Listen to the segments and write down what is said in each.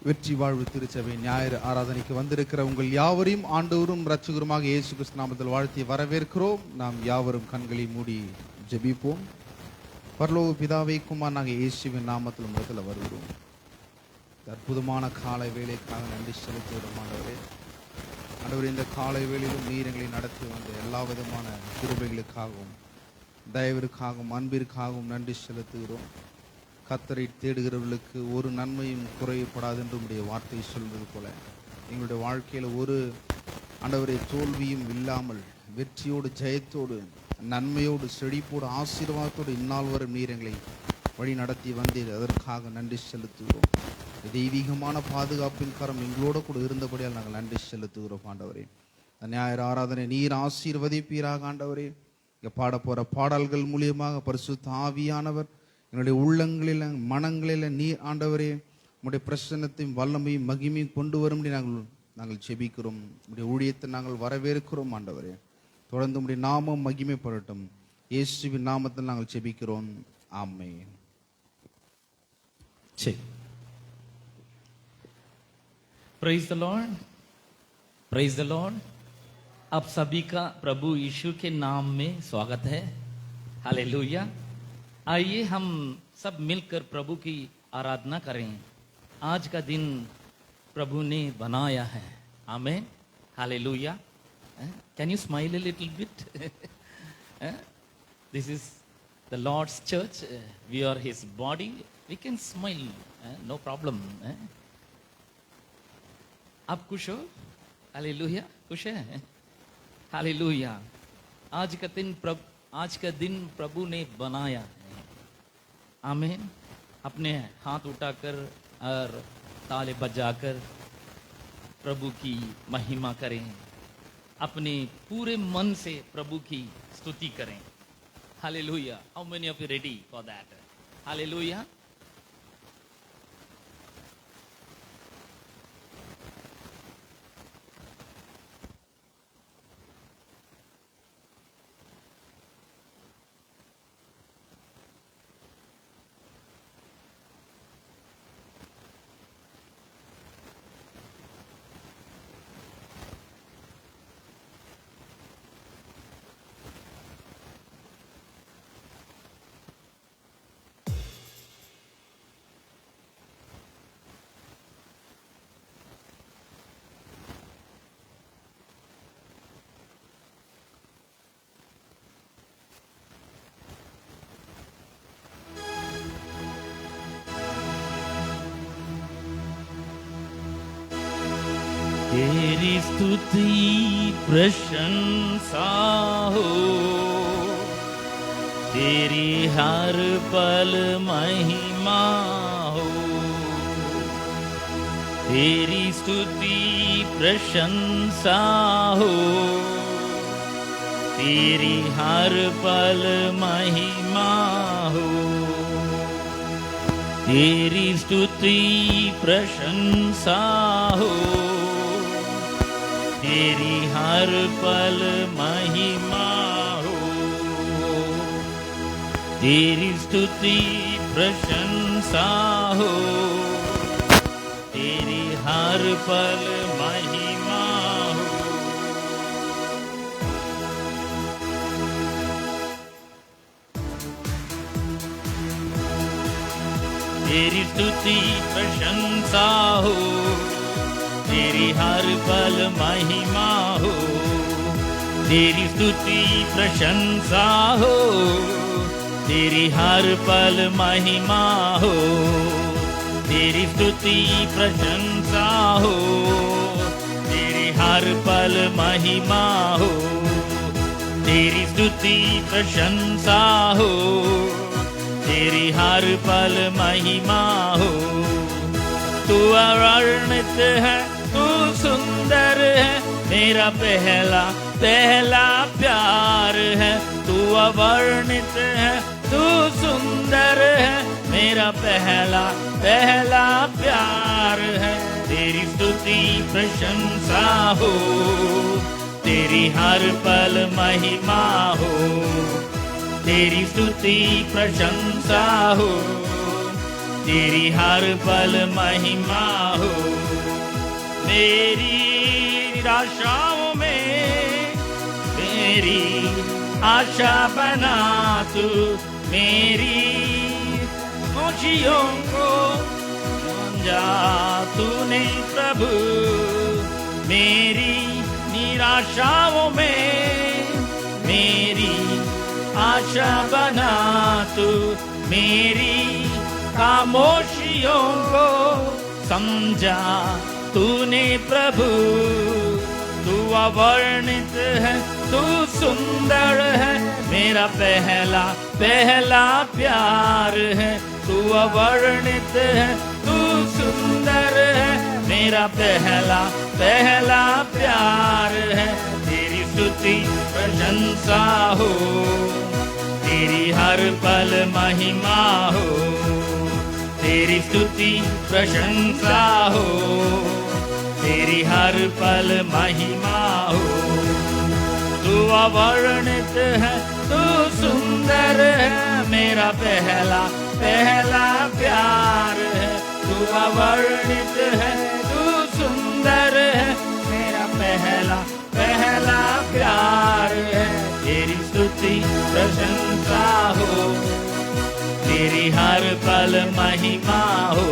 வெற்றி வாழ்வு திருச்சபை ஞாயிறு ஆராதனைக்கு வந்திருக்கிற உங்கள் யாவரையும் ஆண்டவரும் இரட்சகருமாக இயேசு கிறிஸ்து நாமத்தில் வாழ்த்தி வரவேற்கிறோம். நாம் யாவரும் கண்களை மூடி ஜெபிப்போம். பரலோக பிதாவே, குமார் நாங்கள் இயேசுவின் நாமத்தில் முதல்ல வருகிறோம். அற்புதமான காலை வேலைக்காக நன்றி செலுத்துகிறோம். ஆண்டவரே, இந்த காலை வேளையிலும் நீர் எங்களை நடத்தி வந்த எல்லா விதமான கிருபைகளுக்காகவும் தயவிற்காகவும் அன்பிற்காகவும் நன்றி செலுத்துகிறோம். கர்த்தரை தேடுகிறவர்களுக்கு ஒரு நன்மையும் குறையப்படாது என்று உடைய வார்த்தை சொல்வது போல எங்களுடைய வாழ்க்கையில் ஒரு ஆண்டவரே தோல்வியும் இல்லாமல் வெற்றியோடு ஜெயத்தோடு நன்மையோடு செழிப்போடு ஆசீர்வாதத்தோடு இந்நாள் வரும் நீர் எங்களை வழி நடத்தி வந்தீர். அதற்காக நன்றி செலுத்துகிறோம். தெய்வீகமான பாதுகாப்பின் கரம் எங்களோடு கூட இருந்தபடியால் நாங்கள் நன்றி செலுத்துகிறோம். ஆண்டவரே, ஞாயிறு ஆராதனை நீர் ஆசீர்வதிப்பீராக. ஆண்டவரே, இங்கே பாட போகிற பாடல்கள் மூலியமாக பரிசுத்த ஆவியானவர் என்னுடைய உள்ளங்களில் மனங்களில் நீர் ஆண்டவரே உடைய பிரசன்னத்தையும் வல்லமையும் மகிமையும் கொண்டு வரும் நாங்கள் செபிக்கிறோம். உடைய ஊழியத்தை நாங்கள் வரவேற்கிறோம். ஆண்டவரே, தொடர்ந்து உடைய நாமம் மகிமைப்படட்டும். இயேசுவின் நாமத்தில் நாங்கள் செபிக்கிறோம். ஆமென். சரி, praise the Lord, praise the Lord. आप सभी का प्रभु यीशु के नाम में स्वागत है। हालेलुया। आइए हम सब मिलकर प्रभु की आराधना करें। आज का दिन प्रभु ने बनाया है। Amen, hallelujah. Can you smile a little bit? This is the Lord's church, we are his body, we can smile, no problem. आप खुश हो? हालेलुया, खुश है? हालेलुया। आज का दिन प्रभु ने बनाया है। आमीन। अपने हाथ उठाकर और ताले बजाकर प्रभु की महिमा करें। अपने पूरे मन से प्रभु की स्तुति करें। Hallelujah. How many of you ready for that? Hallelujah. तेरी स्तुति प्रशंसा हो, तेरी हर पल महिमा हो। तेरी स्तुति प्रशंसा हो, तेरी हर पल महिमा हो। तेरी स्तुति प्रशंसा हो, तेरी हर पल महिमा हो। तेरी स्तुति प्रशंसा हो, तेरी हर पल महिमा हो। तेरी स्तुति प्रशंसा हो, तेरी हर पल महिमा हो। तेरी स्तुति प्रशंसा हो, तेरी हर पल महिमा हो। तेरी स्तुति प्रशंसा हो, तेरी हर पल महिमा हो। तेरी स्तुति प्रशंसा हो, तेरी हर पल महिमा हो। तू अवर्णित है, तू सुंदर है, मेरा पहला पहला प्यार है। तू अवर्णित है, तू सुंदर है, मेरा पहला पहला प्यार है। तेरी स्तुति प्रशंसा हो, तेरी हर पल महिमा हो। तेरी स्तुति प्रशंसा हो, तेरी हर पल महिमा हो। मेरी निराशाओं में मेरी आशा बना तू, मेरी खुशियों को समझा तूने प्रभु। मेरी निराशाओं में मेरी आशा बना तू, मेरी खामोशियों को समझा तूने प्रभु। तू अवर्णित है, तू सुंदर है, मेरा पहला पहला प्यार है। तू अवर्णित है, तू सुंदर है, मेरा पहला पहला प्यार है। तेरी स्तुति प्रशंसा हो, तेरी हर पल महिमा हो। तेरी स्तुति प्रशंसा हो, तेरी हर पल महिमा हो। तू अवर्णित है, तू सुंदर है, मेरा पहला पहला प्यार है। तू अवर्णित है, तू सुंदर है, मेरा पहला पहला प्यार है। तेरी स्तुति प्रशंसा हो, तेरी हर पल महिमा हो।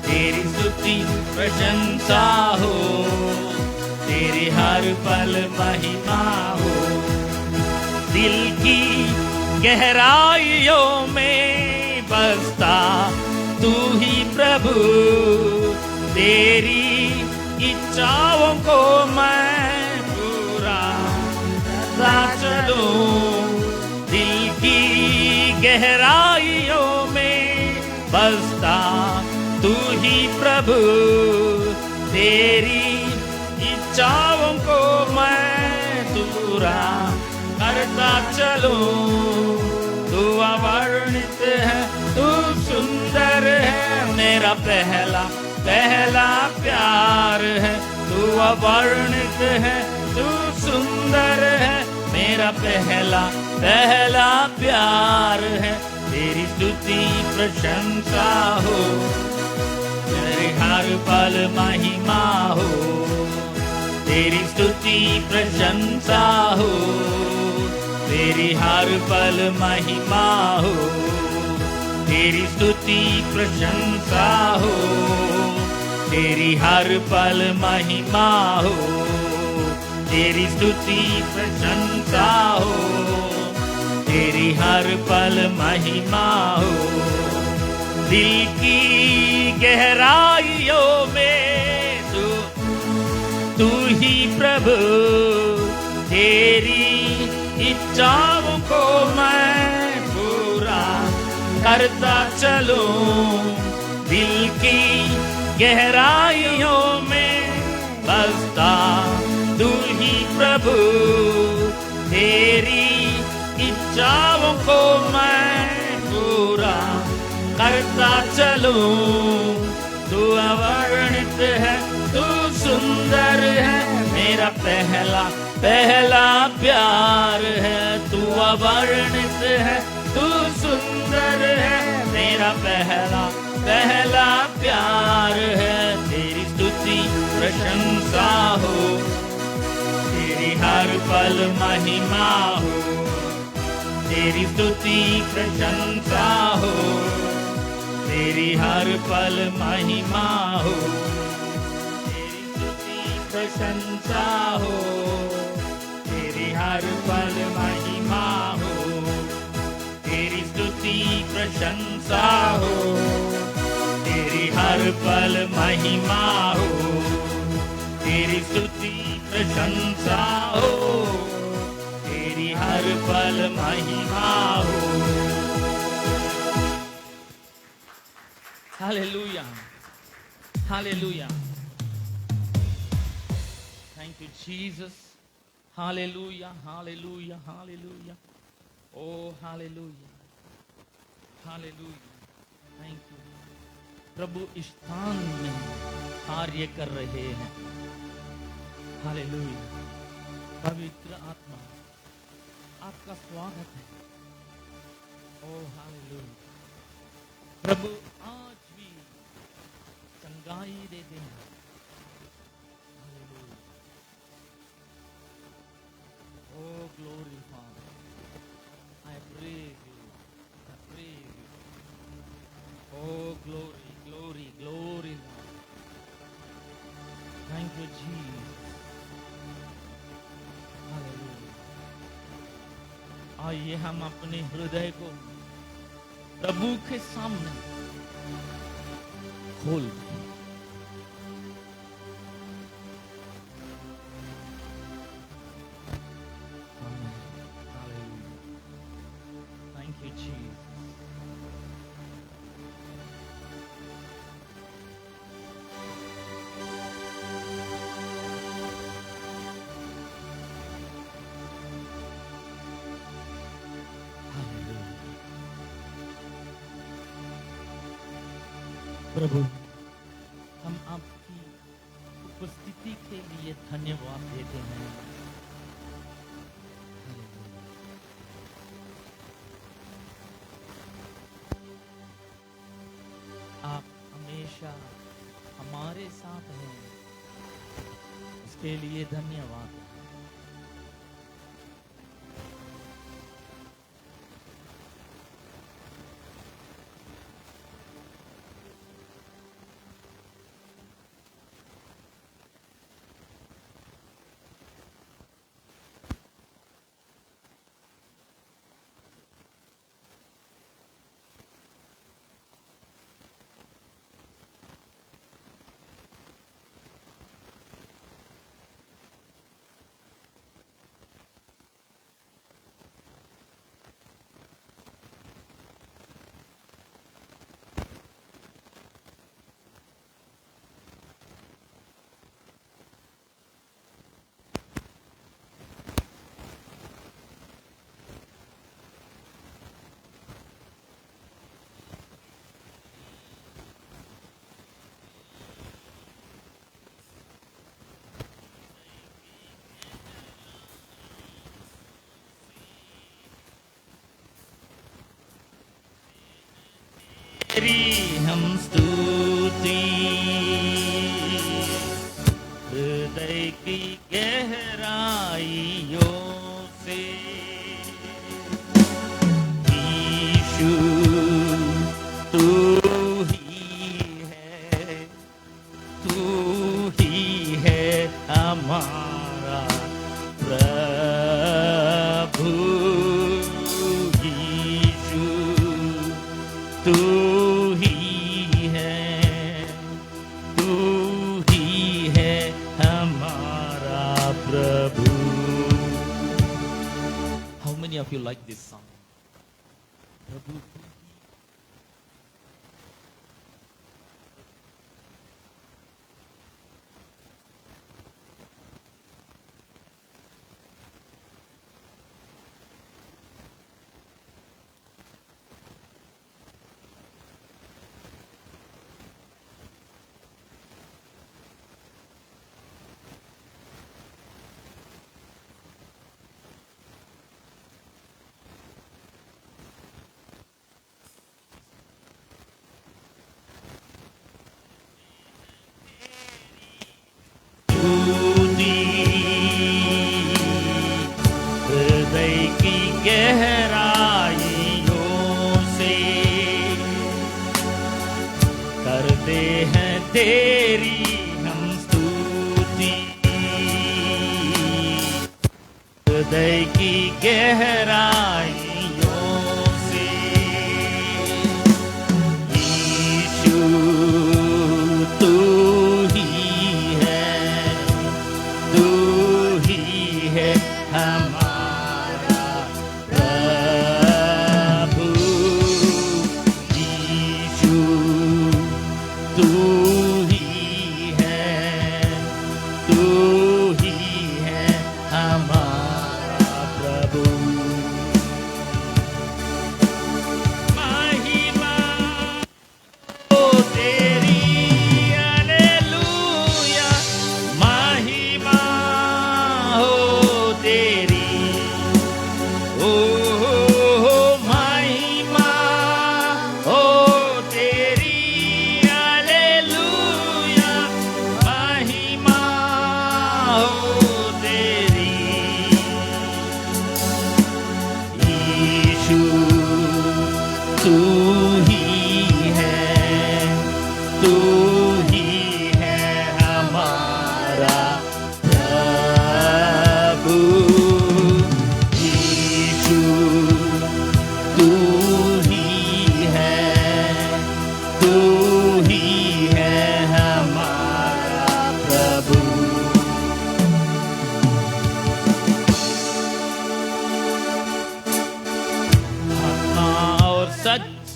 तेरी स्तुति प्रशंसा हो, तेरी हर पल महिमा हो। दिल की गहराइयों में बसता तू ही प्रभु, तेरी इच्छाओं को मैं पूरा करता चलूं। दिल की गहराइयों में बसता तू ही प्रभु, तेरी इच्छाओं को मैं पूरा करता चलूं। तू अवर्णित है, तू सुंदर है, मेरा पहला पहला प्यार है। तू अवर्णित है, तू सुंदर है, मेरा पहला पहला प्यार है। तेरी स्तुति प्रशंसा हो, तेरी हर पल महिमा हो। तेरी स्तुति प्रशंसा हो, तेरी हर पल महिमा हो। तेरी स्तुति प्रशंसा हो, तेरी हर पल महिमा हो। तेरी स्तुति प्रशंसा हो, तेरी हर पल महिमा हो। दिल की गहराइयों में तू ही प्रभु, तेरी इच्छाओं को मैं पूरा करता चलूं। दिल की गहराइयों में बसता तू ही प्रभु, तेरी इच्छाओं को मैं पूरा करता चलूं। तू अवर्णित है, तू सुंदर है, मेरा पहला पहला प्यार है। तू अवर्णित है, तू सुंदर है, मेरा पहला पहला प्यार है। तेरी स्तुति प्रशंसा हो, तेरी हर पल महिमा हो। तेरी स्तुति प्रशंसा हो, तेरी हर पल महिमा हो। तेरी स्तुति प्रशंसा हो, तेरी हर पल महिमा हो। तेरी स्तुति प्रशंसा हो, तेरी हर पल महिमा हो। तेरी स्तुति प्रशंसा हो, तेरी हर पल महिमा हो। Hallelujah, hallelujah. Thank you, Jesus. Hallelujah, hallelujah, hallelujah. Oh, hallelujah, hallelujah. Thank you. प्रभु इस स्थान में कार्य कर रहे हैं। हालेलुया। पवित्र आत्मा आपका स्वागत है। ओ हालेलुया, प्रभु आज भी चंगाई देते हैं। Oh glory Father, I praise you, I praise you. Oh glory, glory, glory Lord. Thank you Jesus. Hallelujah. आइए हम अपने हृदय को प्रभु के सामने खोल दें। Amen. Hallelujah. Thank you, Jesus. प्रभु हम आपकी उपस्थिति के लिए धन्यवाद देते हैं। आप हमेशा हमारे साथ हैं, इसके लिए धन्यवाद। तेरी हम स्तुति हृदय की गहराइयों से यीशु तू ही है हमारा प्रभु। यीशु तू ही है हमारा प्रभु। How many of you like this song? प्रभु हृदय की गहराइयों से करते हैं तेरी हम स्तुति। हृदय की गहराइयों से यीशु तू ही है हमारा प्रभु। यीशु तू ही है हमारा प्रभु।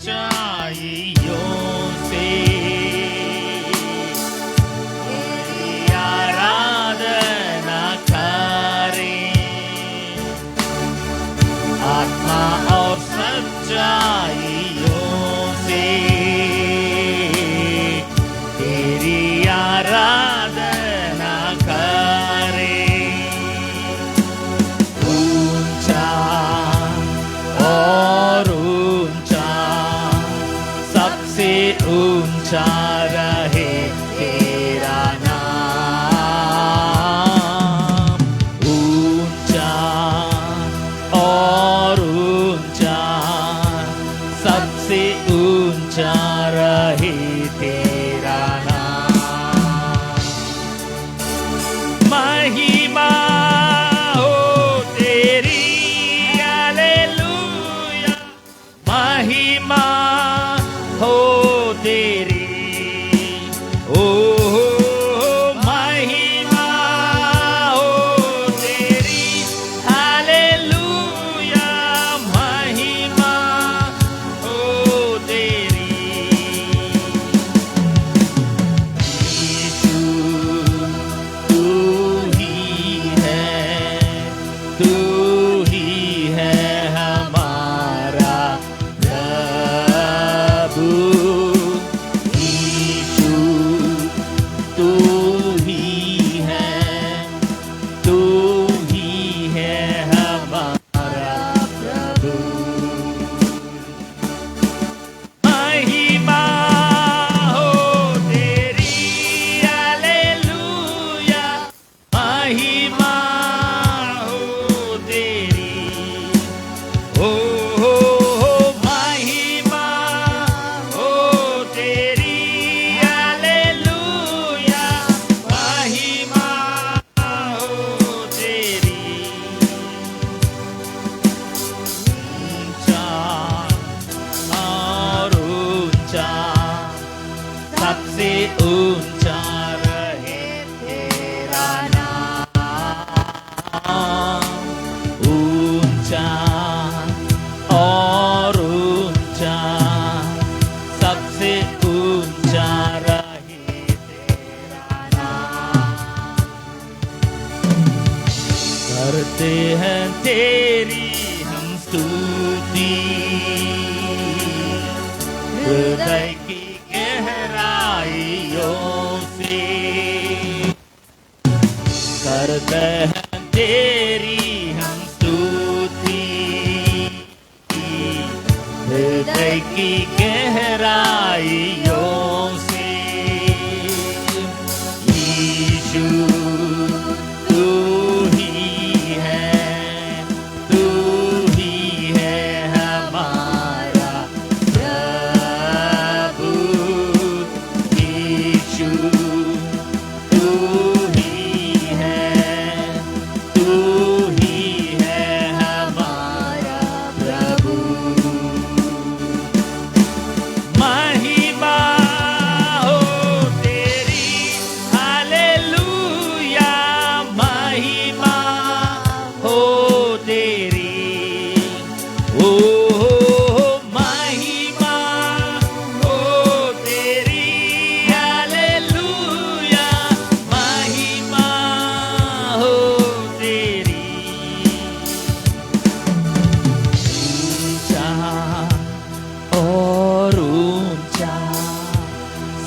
सच्चाइयों से तेरी आराधना करें। आत्मा और सच्चाइयों से तेरी आराधना करें। ऊंचा और ऊंचा, सबसे ऊंचा रहे तेरा नाम। ऊंचा और ऊंचा, सबसे ऊंचा रहे तेरा नाम। महिमा हो तेरी, हालेलुया। महिमा हो तेरी, ओ महिमा हो तेरी, हालेलुया। महिमा हो तेरी। यीशु तू ही है, तू ही है हमारा प्रभु। यीशु तू ही है, तू ही है हमारा प्रभु। महिमा हो तेरी, हालेलुया। महिमा हो तेरी, ओ महिमा हो तेरी, हालेलुया। महिमा हो तेरी। ऊंचा और ऊंचा, सबसे ऊंचा रहे तेरा नाम। ऊंचा और ऊंचा, सबसे ऊंचा रहे तेरा नाम। करते हैं तेरी हम स्तुति, हृदय की गहराइयों से। करते हैं तेरी हम स्तुति, हृदय की गहराइयों से। यीशु तू ही है, तू ही है हमारा प्रभु। यीशु तू ही है, तू ही है हमारा प्रभु। महिमा हो तेरी, हालेलुया। महिमा हो तेरी, ओ महिमा हो तेरी, हालेलुया। महिमा हो तेरी। ऊंचा और ऊंचा,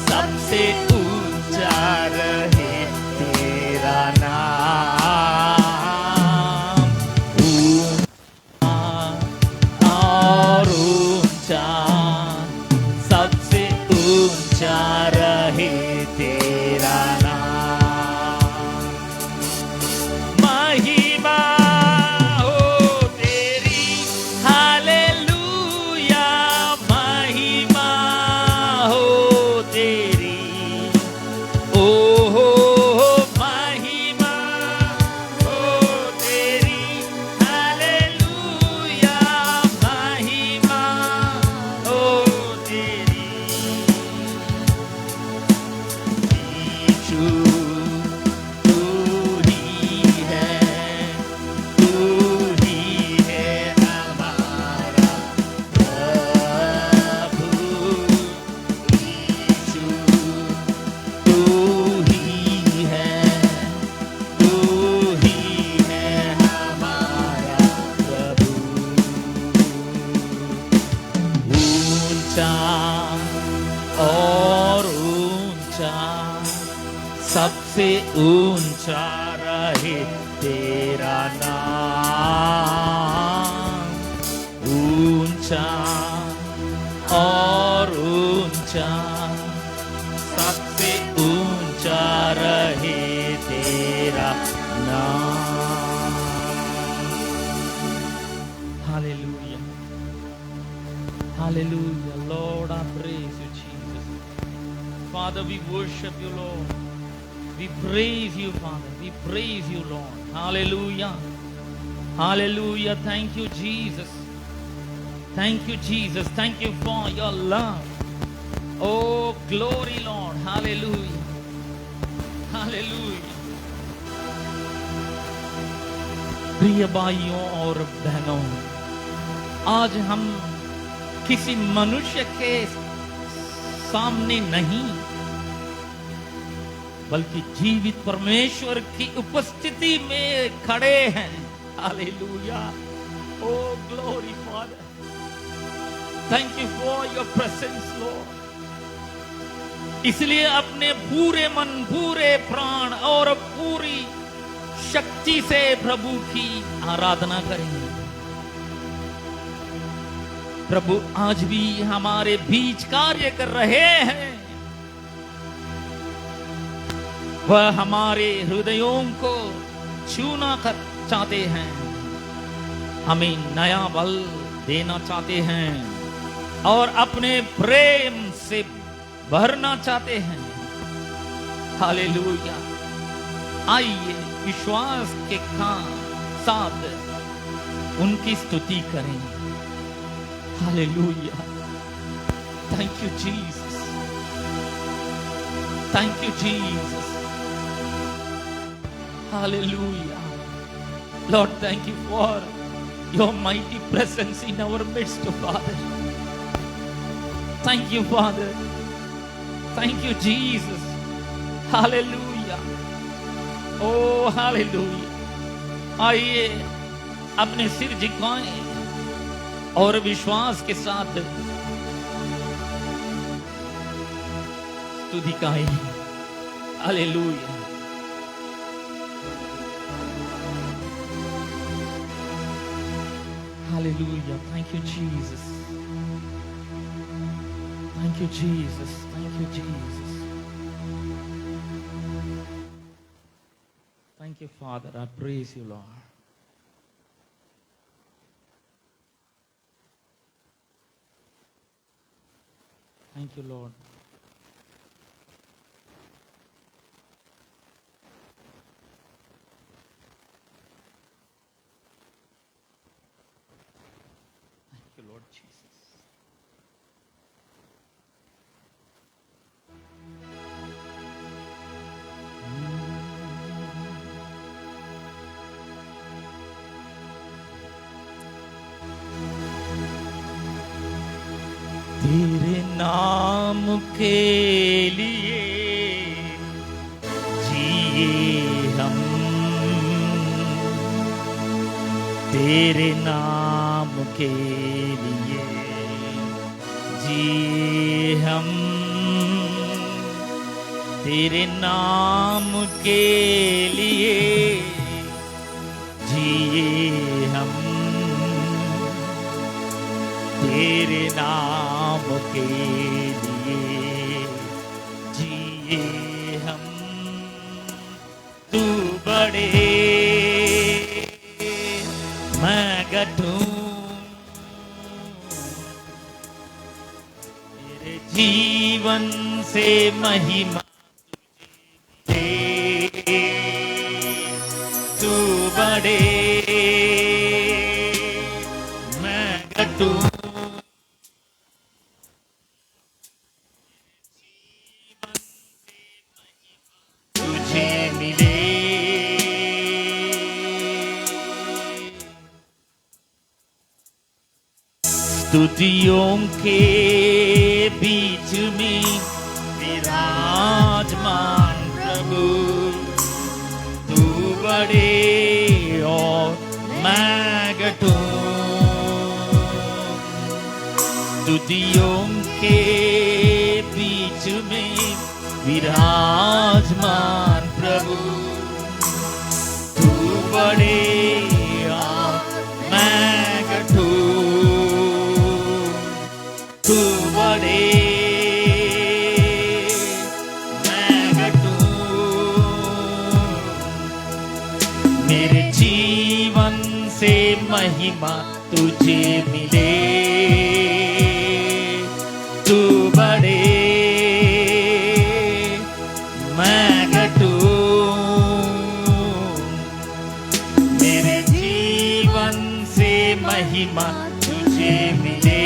सबसे ऊंचा रहे तेरा नाम। ऊंचा और ऊंचा, सबसे ऊंचा रहे तेरा नाम। महिमा हो तेरी, हालेलुया। महिमा हो तेरी, ओ महिमा हो तेरी, हालेलुया। महिमा हो तेरी। ऊंचा और ऊंचा, सबसे ऊंचा रहे तेरा नाम। ऊंचा और ऊंचा, सबसे ऊंचा रहे तेरा नाम। Hallelujah, hallelujah. Lord, I praise you, Jesus. Father, we worship you, Lord. We praise you, Father. We praise you, Lord. Hallelujah. Hallelujah. Thank you, Jesus. Thank you, Jesus. Thank you for your love. Oh, glory, Lord. Hallelujah. Hallelujah. प्रिय भाइयों और बहनों, आज हम किसी मनुष्य के सामने नहीं, बल्कि जीवित परमेश्वर की उपस्थिति में खड़े हैं। Hallelujah. Oh, glory, Father. Thank you for your presence, Lord. इसलिए अपने पूरे मन, पूरे प्राण और पूरी शक्ति से प्रभु की आराधना करेंगे। प्रभु आज भी हमारे बीच कार्य कर रहे हैं। वह हमारे हृदयों को छूना कर चाहते हैं, हमें नया बल देना चाहते हैं और अपने प्रेम से भरना चाहते हैं। हालेलुया। आइए विश्वास के साथ उनकी स्तुति करें। Hallelujah. Thank you Jesus, thank you Jesus. Hallelujah. Lord, thank you for your mighty presence in our midst, Father. Thank you, Father. Thank you, Jesus. Hallelujah. Oh, hallelujah. आइए अपने सिर झुकाएं और विश्वास के साथ स्तुति गाएं। Hallelujah. Hallelujah. Thank you, Jesus. Thank you, Jesus. Thank you, Jesus. Thank you, Father. I praise you, Lord. Thank you, Lord. Lord Jesus. तेरे नाम के लिए जिए हम, तेरे नाम के लिए जिए हम, तेरे नाम के लिए जिए हम, तेरे नाम के लिए जिए हम। तू बड़े मैं घटूं, तेरे जीवन से महिमा दे। तू बड़े मैं घटूं, तुझे मिले। स्तुतियों के बीच में विराजमान प्रभु, तू बड़े और मैं घटूं। स्तुतियों के बीच में विराजमान प्रभु, तू बड़े मैं गठू, तू बड़े मैं गठू। मेरे जीवन से महिमा तुझे मिले, तू बड़े मैं गठू। मेरे जीवन से महिमा तुझे मिले।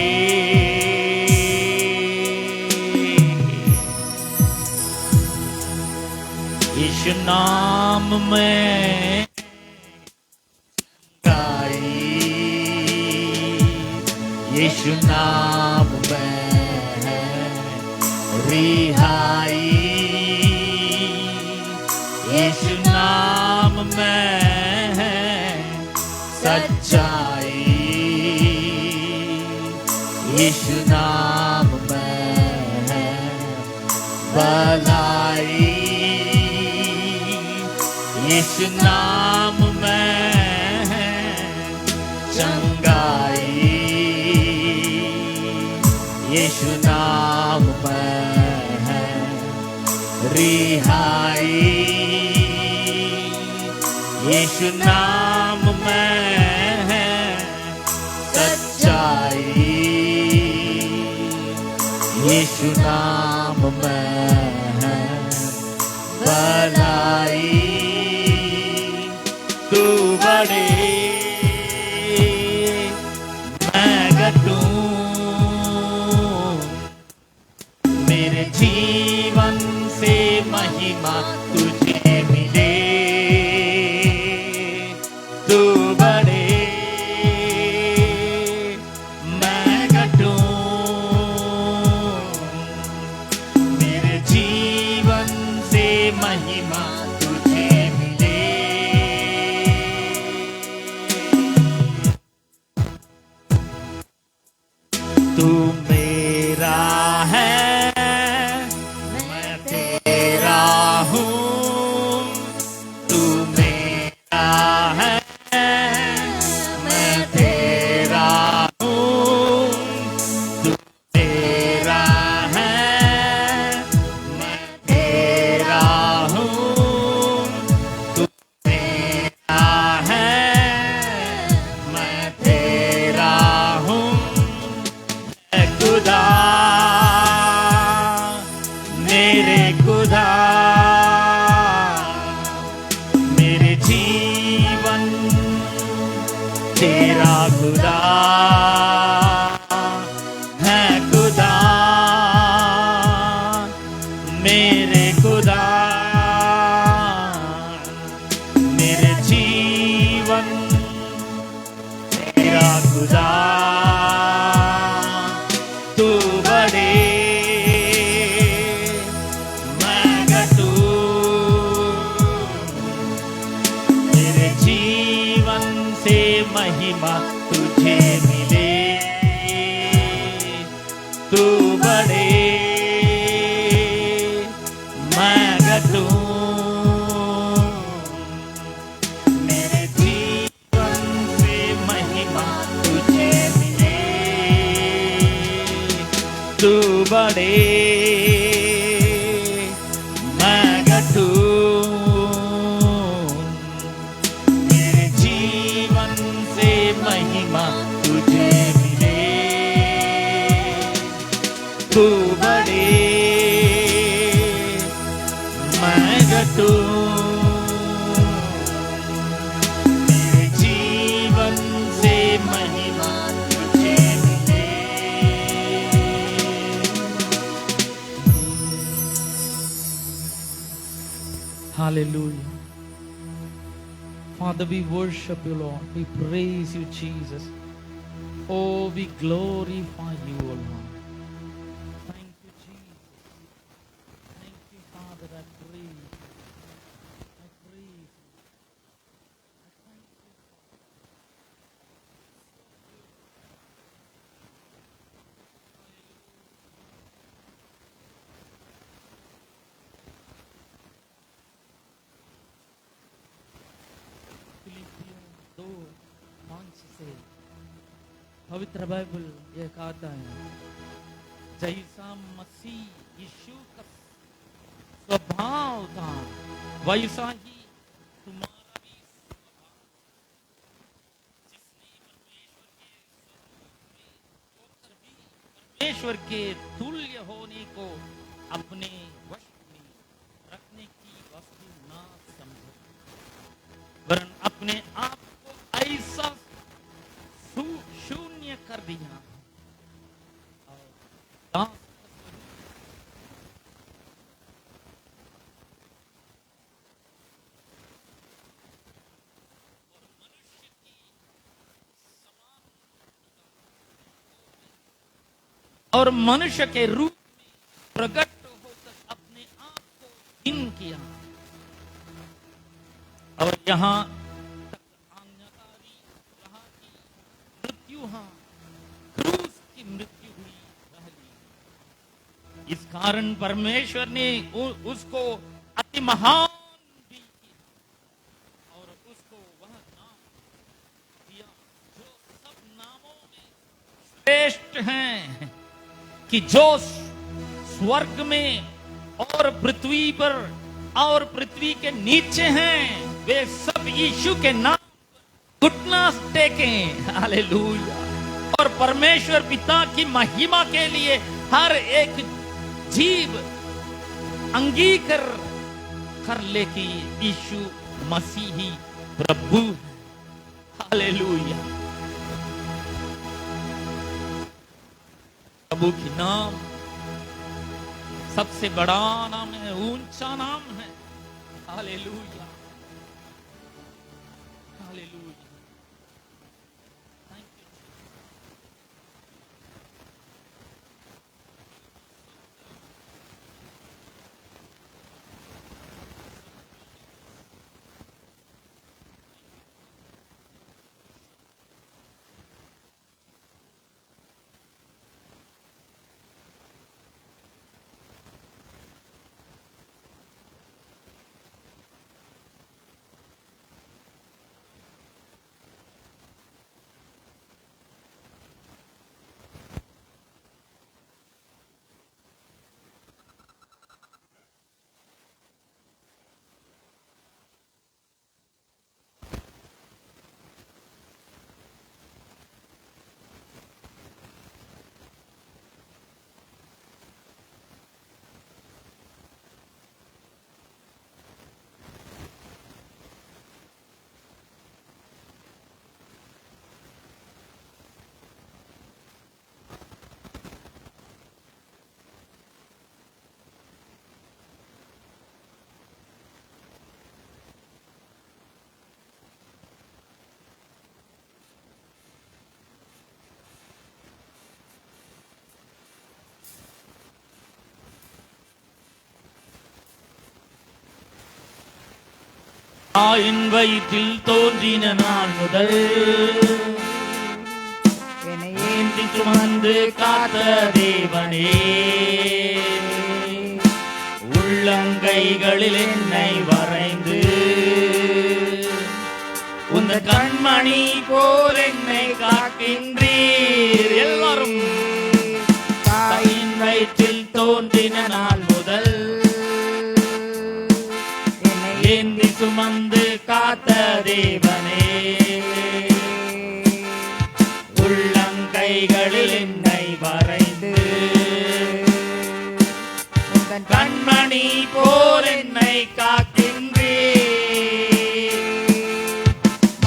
यीशु नाम में यीशु नाम में रिहाई, यीशु नाम में सच्चाई, यीशु नाम में भलाई, यीशु नाम में चंगाई, यीशु नाम में है रिहाई, यीशु नाम में है सच्चाई, यीशु नाम में है भलाई। तू बड़े मैं गठू, मेरे जीवन से महिमा तुझे मिले, तू बड़े मैं गठू। मेरे जीवन से महिमा तुझे मिले। तू मेरा है तेरा खुदा है खुदा, मेरे खुदा, मेरे जीवन तेरा खुदा। तू बड़े मैं गठू, मेरे जीवन से महिमा तुझे मिले, तू बड़े मैं गठू। मेरे जीवन से महिमा तुझे मिले, तू बड़े मैं गठू। महिमा तुझे मिले, तू बड़े मैं गठू। मेरे जीवन से महिमा तुझे मिले। Hallelujah. Father, we worship you, Lord. We praise you, Jesus. Oh, we glorify you, O Lord. Thank you, Jesus. Thank you, Father. I praise you. I praise you. I thank you. 2:5 से पवित्र Bible ये कहता है, जैसा मसीह यीशु का स्वभाव था वैसा ही तुम्हारा भी स्वभाव, जिसने परमेश्वर के तुल्य होने को अपने वश में रखने की वस्तु ना समझो, वरन अपने आप को ऐसा शून्य कर दिया और दास और मनुष्य के रूप में प्रकट होकर अपने आप को हीन किया और यहाँ तक आज्ञाकारी रहा कि मृत्यु, क्रूस की मृत्यु हुई पहली। इस कारण परमेश्वर ने उसको अति महान भी किया और उसको वह नाम दिया जो सब नामों में श्रेष्ठ हैं, कि जो स्वर्ग में और पृथ्वी पर और पृथ्वी के नीचे हैं वे सब यीशु के नाम घुटना टेकें। हालेलुया। और परमेश्वर पिता की महिमा के लिए हर एक जीव अंगीकार कर ले कि यीशु मसीह ही प्रभु। हालेलुया। प्रभु की नाम सबसे बड़ा नाम है, ऊंचा नाम है। Hallelujah, hallelujah. Thank you. தாயின் வயிற்றில் தோன்றின நாள் முதல் என்னை ஏந்தி சுமந்து காத்த தேவனே, உள்ளங்கைகளில் என்னை வரைந்து உந்த கண்மணி போல் என்னை காக்கின்றீர். எல்லாரும் தாயின் வயிற்றில் தோன்றின நாள் முதல் ஏந்தி சுமந்து காத்த தேவனே, உள்ளங்கைகளில் என்னை வரைந்து கண்மணி போல் என்னை காக்கின்றீர்.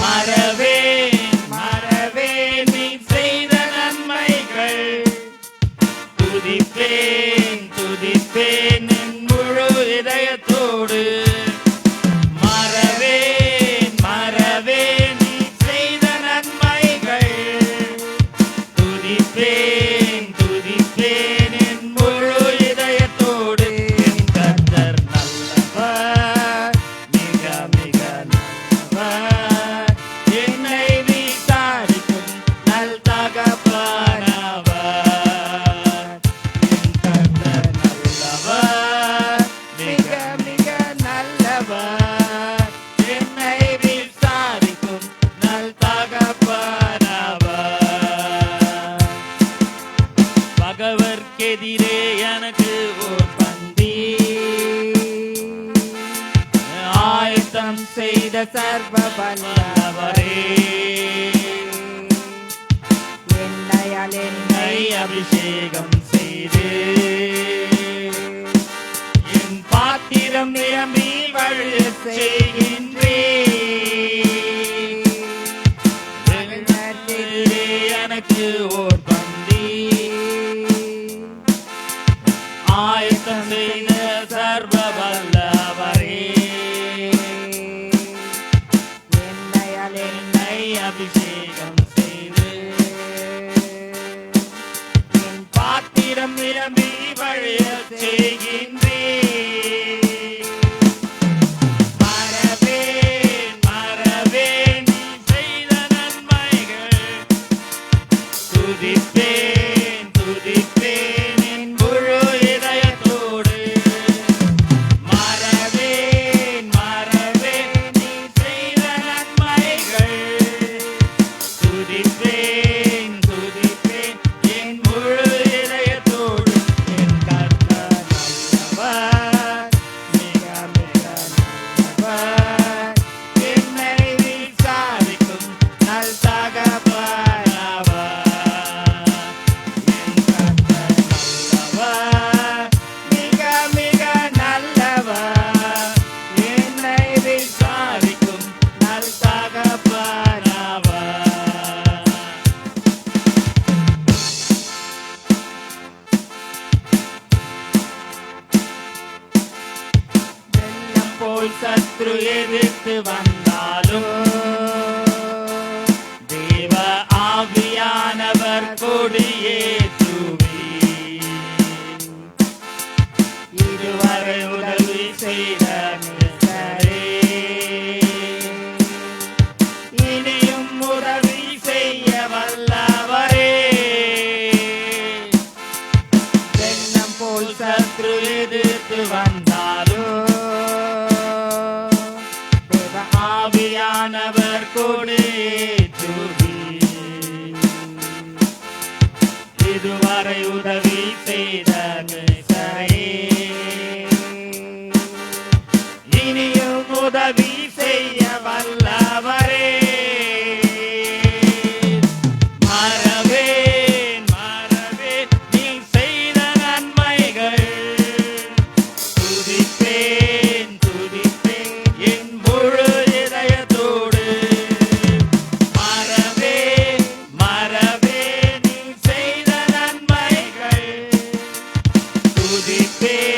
மறவேன் மறவேன் நீ செய்த நன்மைகள், துதிப்பேன் துதிப்பேன் என் முழு இதயத்தோடு. பகவர்க்கெதிரே எனக்கு ஓர் பந்தி ஆயத்தம் செய்த சர்வ வல்லவரே என்னையால் என்னை அபிஷேகம் செய்து என் பாத்திரம் நிரம்பி வழிய செய்கின்றே எனக்கு ஓர் பந்தி ஆயத்தம் செய்த சர்வ வல்லவரே என்னையால் என்னை அபிஷேகம் செய்து என் பாத்திரம் நிரம்பி வழிய செய்கின்றே மறவேன் மறவேன் நீ செய்த நன்மைகள் துதிப்பேன் துதிப்பேன் என் முழு இதயத்தோடு மறவேன் மறவேன் நீ செய்த நன்மைகள் துதிப்பேன் துதிப்பேன் என் முழு இதயத்தோடு என் கர்த்தர் நல்லவர் மிக மிக நல்லவர் என்னை விசாரிக்கும் நல் தகப்பன் அவர் என் கர்த்தர் நல்லவர் மிக மிக நல்லவர் என்னை விசாரிக்கும் நல் தகப்பன் அவர் வெள்ளம் போல் சத்ரு எதிர்த்து வந்தாலும் தேவ ஆவியானவர் கொடியேற்றுவி இதுவரை உதவி செய்த நேசரே இனியும் உதவி செய்ய வல்லவரே வெள்ளம் போல் சத்ரு எதிர்த்து வந்தாலும் தேவ ஆவியானவர் கொடியேற்றுவி இதுவரை உதவி செய்த நேசரே இனியும் உதவி செய்ய வல்லவரே மறவேன் மறவேன் நீ செய்த நன்மைகள் துதிப்பேன் துதிப்பேன் என் முழு இதயத்தோடு மறவேன் மறவேன் நீ செய்த நன்மைகள் துதிப்பேன்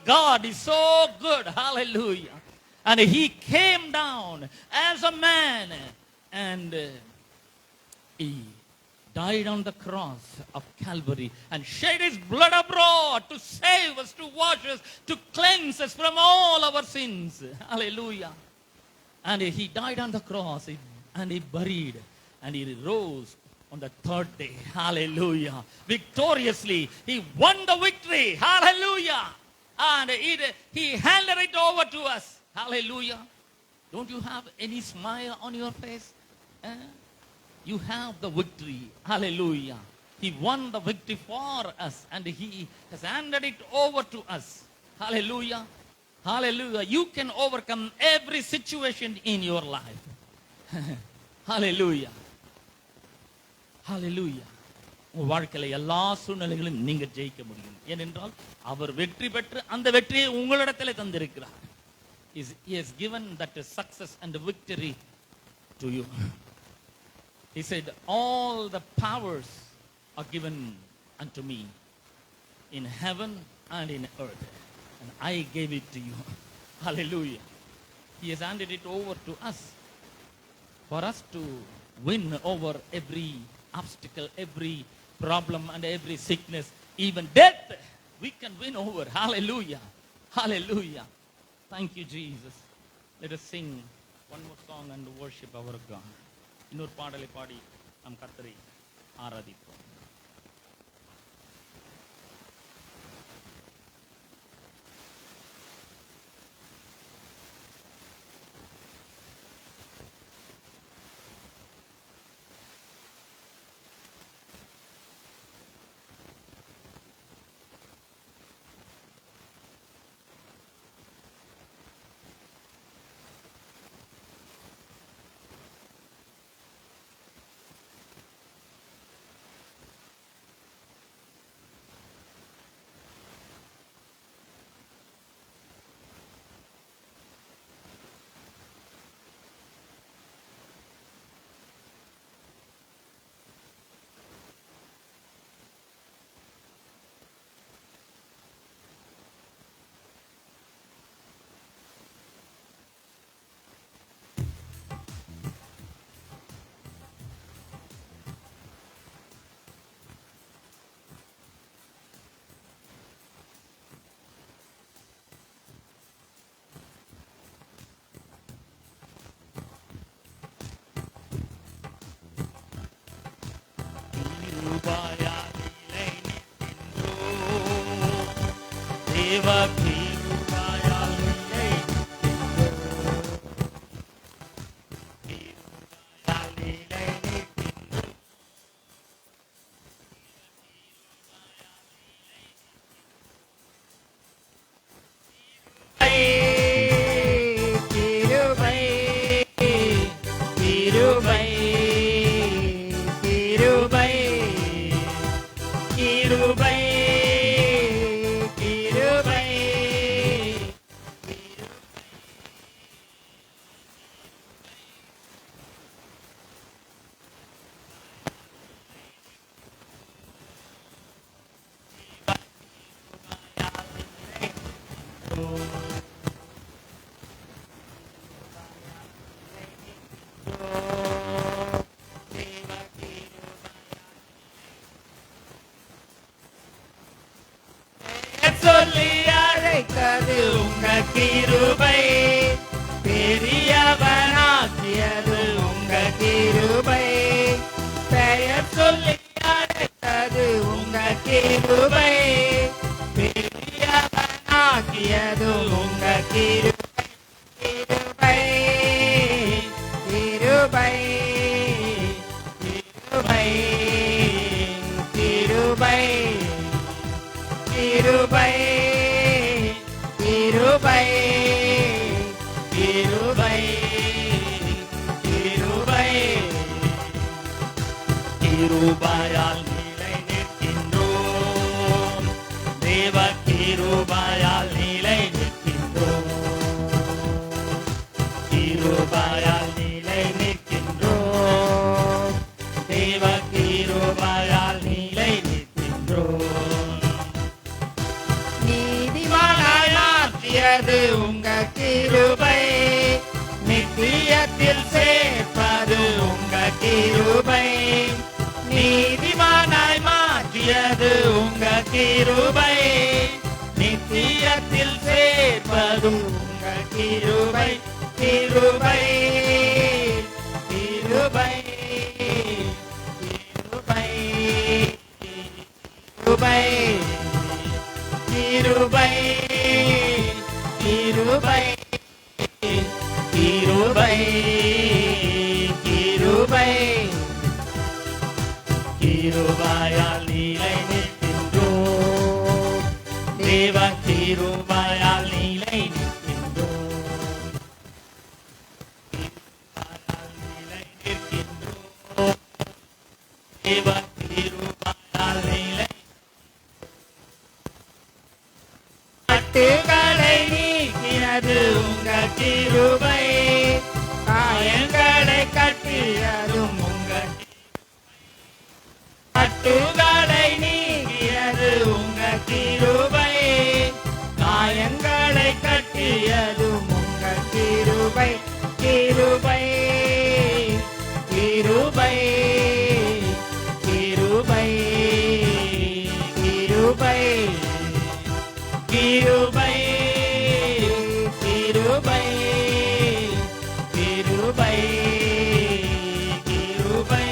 God is so good. Hallelujah. And he came down as a man and he died on the cross of Calvary and shed his blood abroad to save us, to wash us, to cleanse us from all our sins. Hallelujah. And he died on the cross and he buried and he rose on the third day. Hallelujah. Victoriously. He won the victory. Hallelujah. And he handed it over to us. Hallelujah. Don't you have any smile on your face? You have the victory. Hallelujah. He won the victory for us and he has handed it over to us. Hallelujah. Hallelujah. You can overcome every situation in your life. Hallelujah. Hallelujah. உங்க வாழ்க்கையில எல்லா சூழ்நிலைகளும் நீங்க ஜெயிக்க முடியும். ஏனென்றால் அவர் வெற்றி பெற்று அந்த வெற்றியை உங்களிடத்தில் தந்திருக்கிறார். He has given that success and victory to you. He said, all the powers are given unto me in heaven and in earth. And I gave it to you. Hallelujah. He has handed it over to us for us to win over every obstacle, every problem and every sickness, even death. We can win over. Hallelujah. Hallelujah. Thank you, Jesus. Let us sing one more song and worship our God. இன்னொரு பாடலை பாடி நம் கர்த்தரை ஆராதிப்போம். சொல்லி அழைத்தது உங்க கிருபை, பெரியவனாக்கியது உங்க கிருபை. பெயர் சொல்லி அழைத்தது உங்க கிருபை, பெரியவனாக்கியது உங்க கிருபை. கிருபை கிருபை கிருபை கிருபை கிருபை கிருபை கிருபை கிருபை கிருபையால் நிலை நிற்கின்றோம், தேவ கிருபையால் நிலை நிற்கின்றோம், கிருபையால் நிலை நிற்கின்றோம், தேவ கிருபையால் நிலை நிற்கின்றோம். நீதிமானாய் நித்தியத்தில் சேர்ப்பது உங்க கிருபை, நீதிமானாய் மாற்றியது உங்க கிருபை, நித்தியத்தில் சேர்ப்பதும் உங்க கிருபை, கிருபை கிருபை கிருபை கிருபை கிருபை கிருபை கிருபை கிருபையால் நீலை நிற்கின்றோம், தேவ கிருபையால் நீலை நிற்கின்றோம், கிருபையால் நீலை நிற்கின்றோம், தேவ கிருபையால் நீலை. கட்டுகளை நீக்கினது உங்க கிருபை, காயங்களை கட்டியதும் உங்க, கட்டுகளை நீக்கியது உங்க கிருபை, காயங்களை கட்டியதும் உங்க கிருபை, கிருபை கிருபை கிருபை கிருபை கிருபை கிருபை கிருபை கிருபை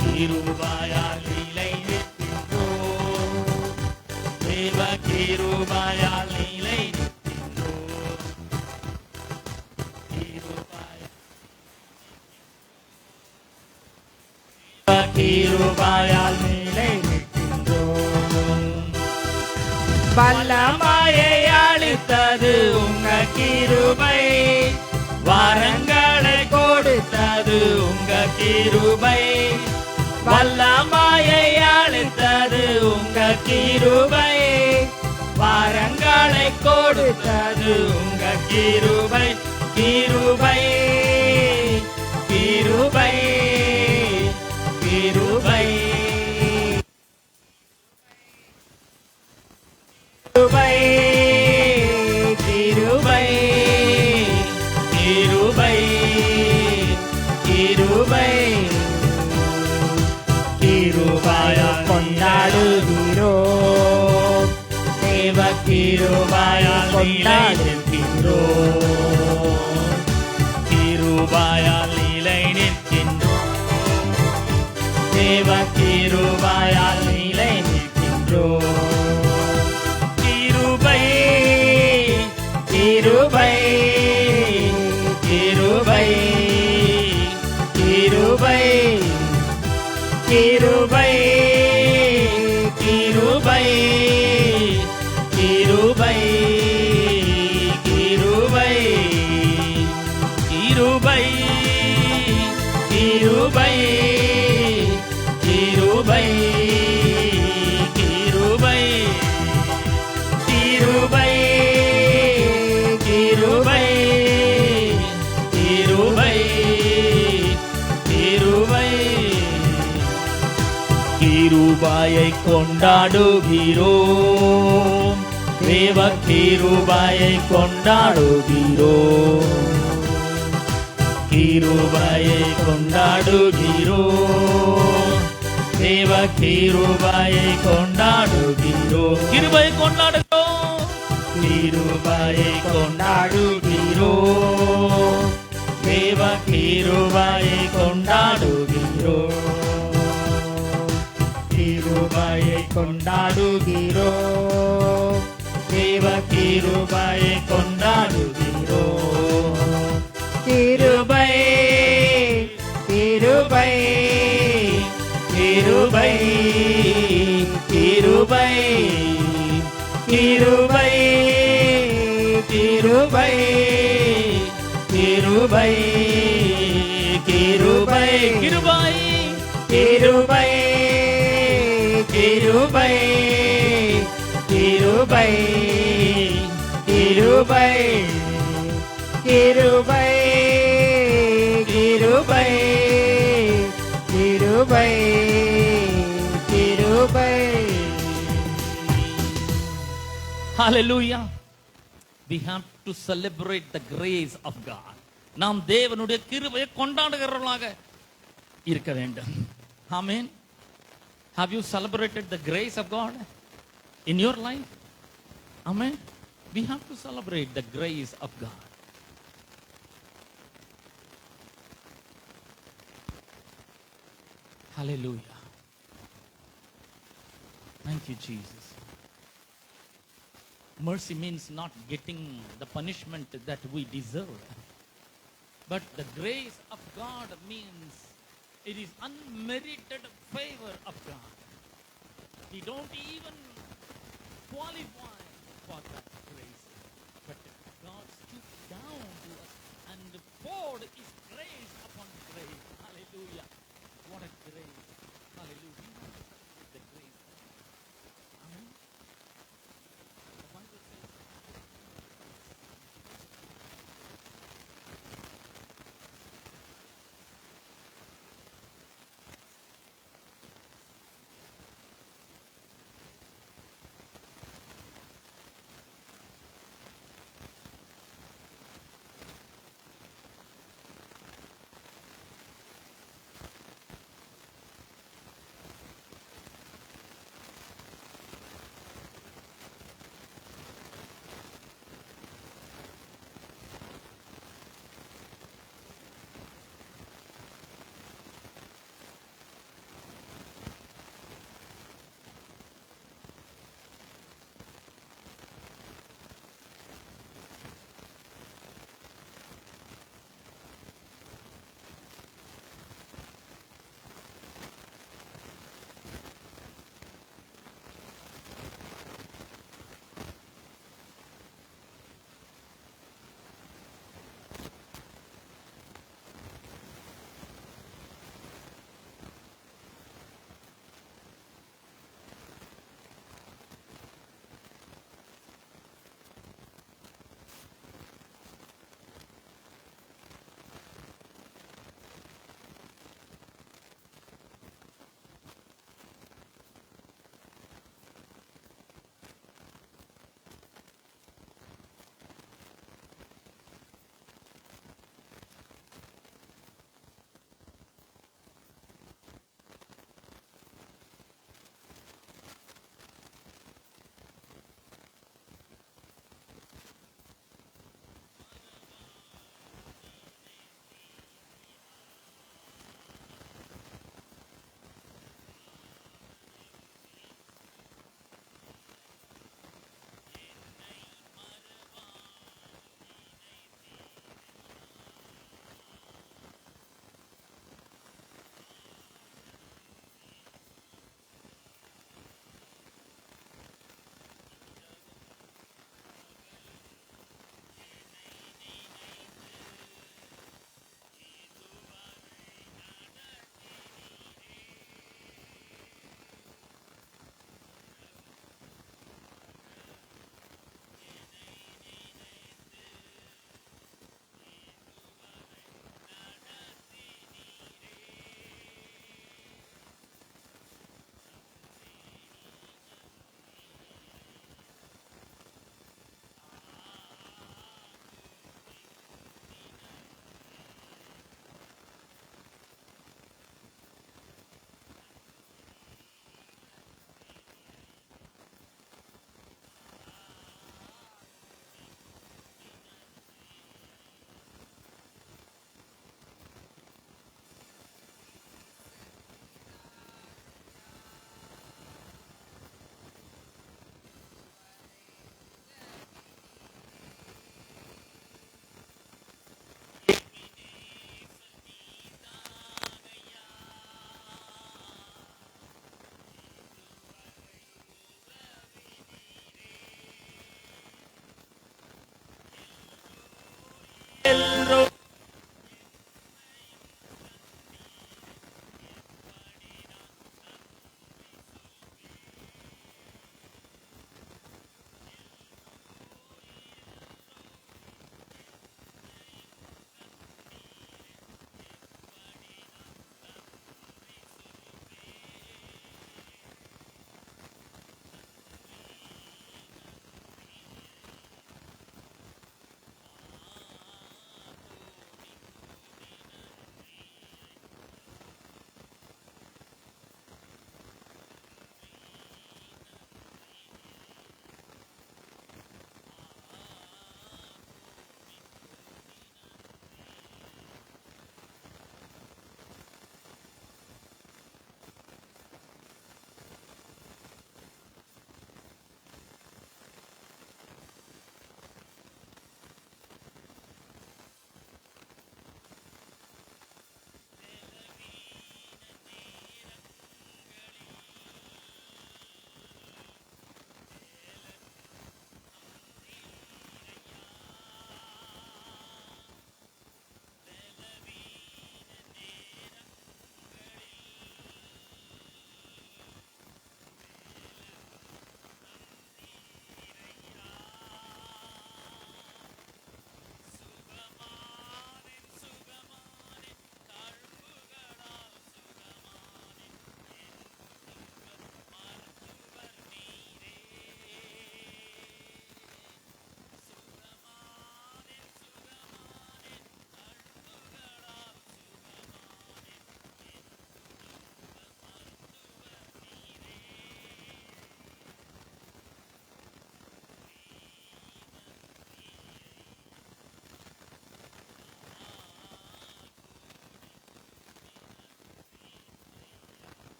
கிருபையால் நீலை நிற்கின்றோம், தேவ கிருபையால் நீலை நிற்கின்றோம், கிருபையால் நீலை நிற்கின்றோம். வல்லமையை அளித்தது உங்க கிருபை, வரங்களை கொடுத்தது உங்க கிருபை, வல்லமையை அளித்தது உங்க கிருபை, வரங்களை கொடுத்தது உங்க கிருபை, கிருபை கிருபை கிருபை கிருபை கிருபை கிருபை கிருபை கிருபையால் கொண்டாடுகிறோம், தேவ கிருபையால் கொண்டாடுகிறோம், கிருபையால் நிலை நிற்கின்றோம், தேவ கிருபையால் நிலை நிற்கின்றோம், கிருபை கிருபை கிருபை கிருபை கிருபை கிருபை கிருபை கிருபை கிருபை கிருபை கிருபை கிருபை கிருபை கிருபை கிருபை கிருபை கிருபையை கொண்டாடுகிறோம், தேவ கிருபையை கொண்டாடுகிறோம், கிருபையை கொண்டாடுகிறோம், தேவ கிருபையை கொண்டாடுகிறோம், கிருபையை கொண்டாடுகிறோம், கிருபையை கொண்டாடுகிறோம், தேவ கிருபையை கொண்டாடுகிறோம், கிருபையை கொண்டாடுகிறோம், தேவ கிருபையை கொண்டாடுகிறோம், கிருபை கிருபை கிருபை கிருபை கிருபை கிருபை கிருபை கிருபை கிருபை கிருபை கிருபை கிருபை கிருபை கிருபை கிருபை கிருபை கிருபை. Hallelujah. We have to to celebrate the grace of God. நாம் தேவனுடைய கிருபையை கொண்டாடுகிறவர்களாக இருக்க வேண்டும். Amen. Have you celebrated the grace of God in your life? Amen. We have to celebrate the grace of God. Hallelujah. Thank you, Jesus. Mercy means not getting the punishment that we deserve. But the grace of God means it is unmerited favor of God. We don't even qualify for that grace. But God stooped down to us and poured His grace upon grace. Hallelujah. What a grace. Hallelujah. The grace. Amen. The Bible says,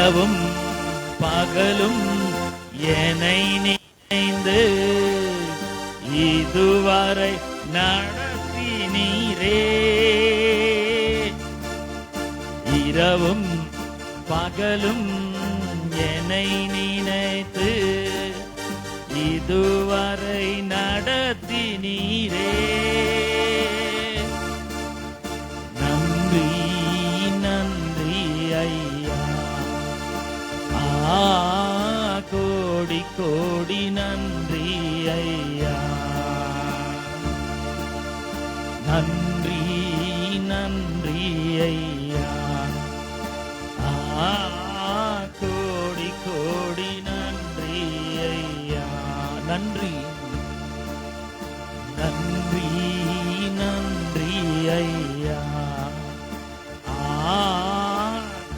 இரவும் பகலும் என்னை நினைந்து இதுவரை நடத்தினீரே. இரவும் பகலும் என்னை நினைத்து இதுவரை நடத்தினீரே. நன்றி நன்றி ஐயா, கோடி கோடி நன்றி ஐயா. நன்றி நன்றி ஐயா, கோடி கோடி நன்றி ஐயா. நன்றி நன்றி நன்றி ஐயா,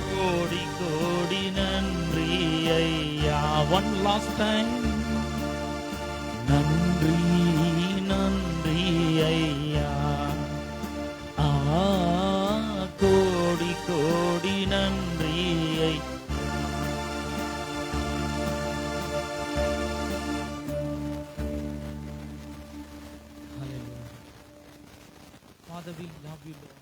கோடி கோடி நன்றி ஐயா. One last time. நன்றி நன்றி ஐயா, கோடி கோடி நன்றி ஐயா. Hallelujah. Father, we love you, Lord.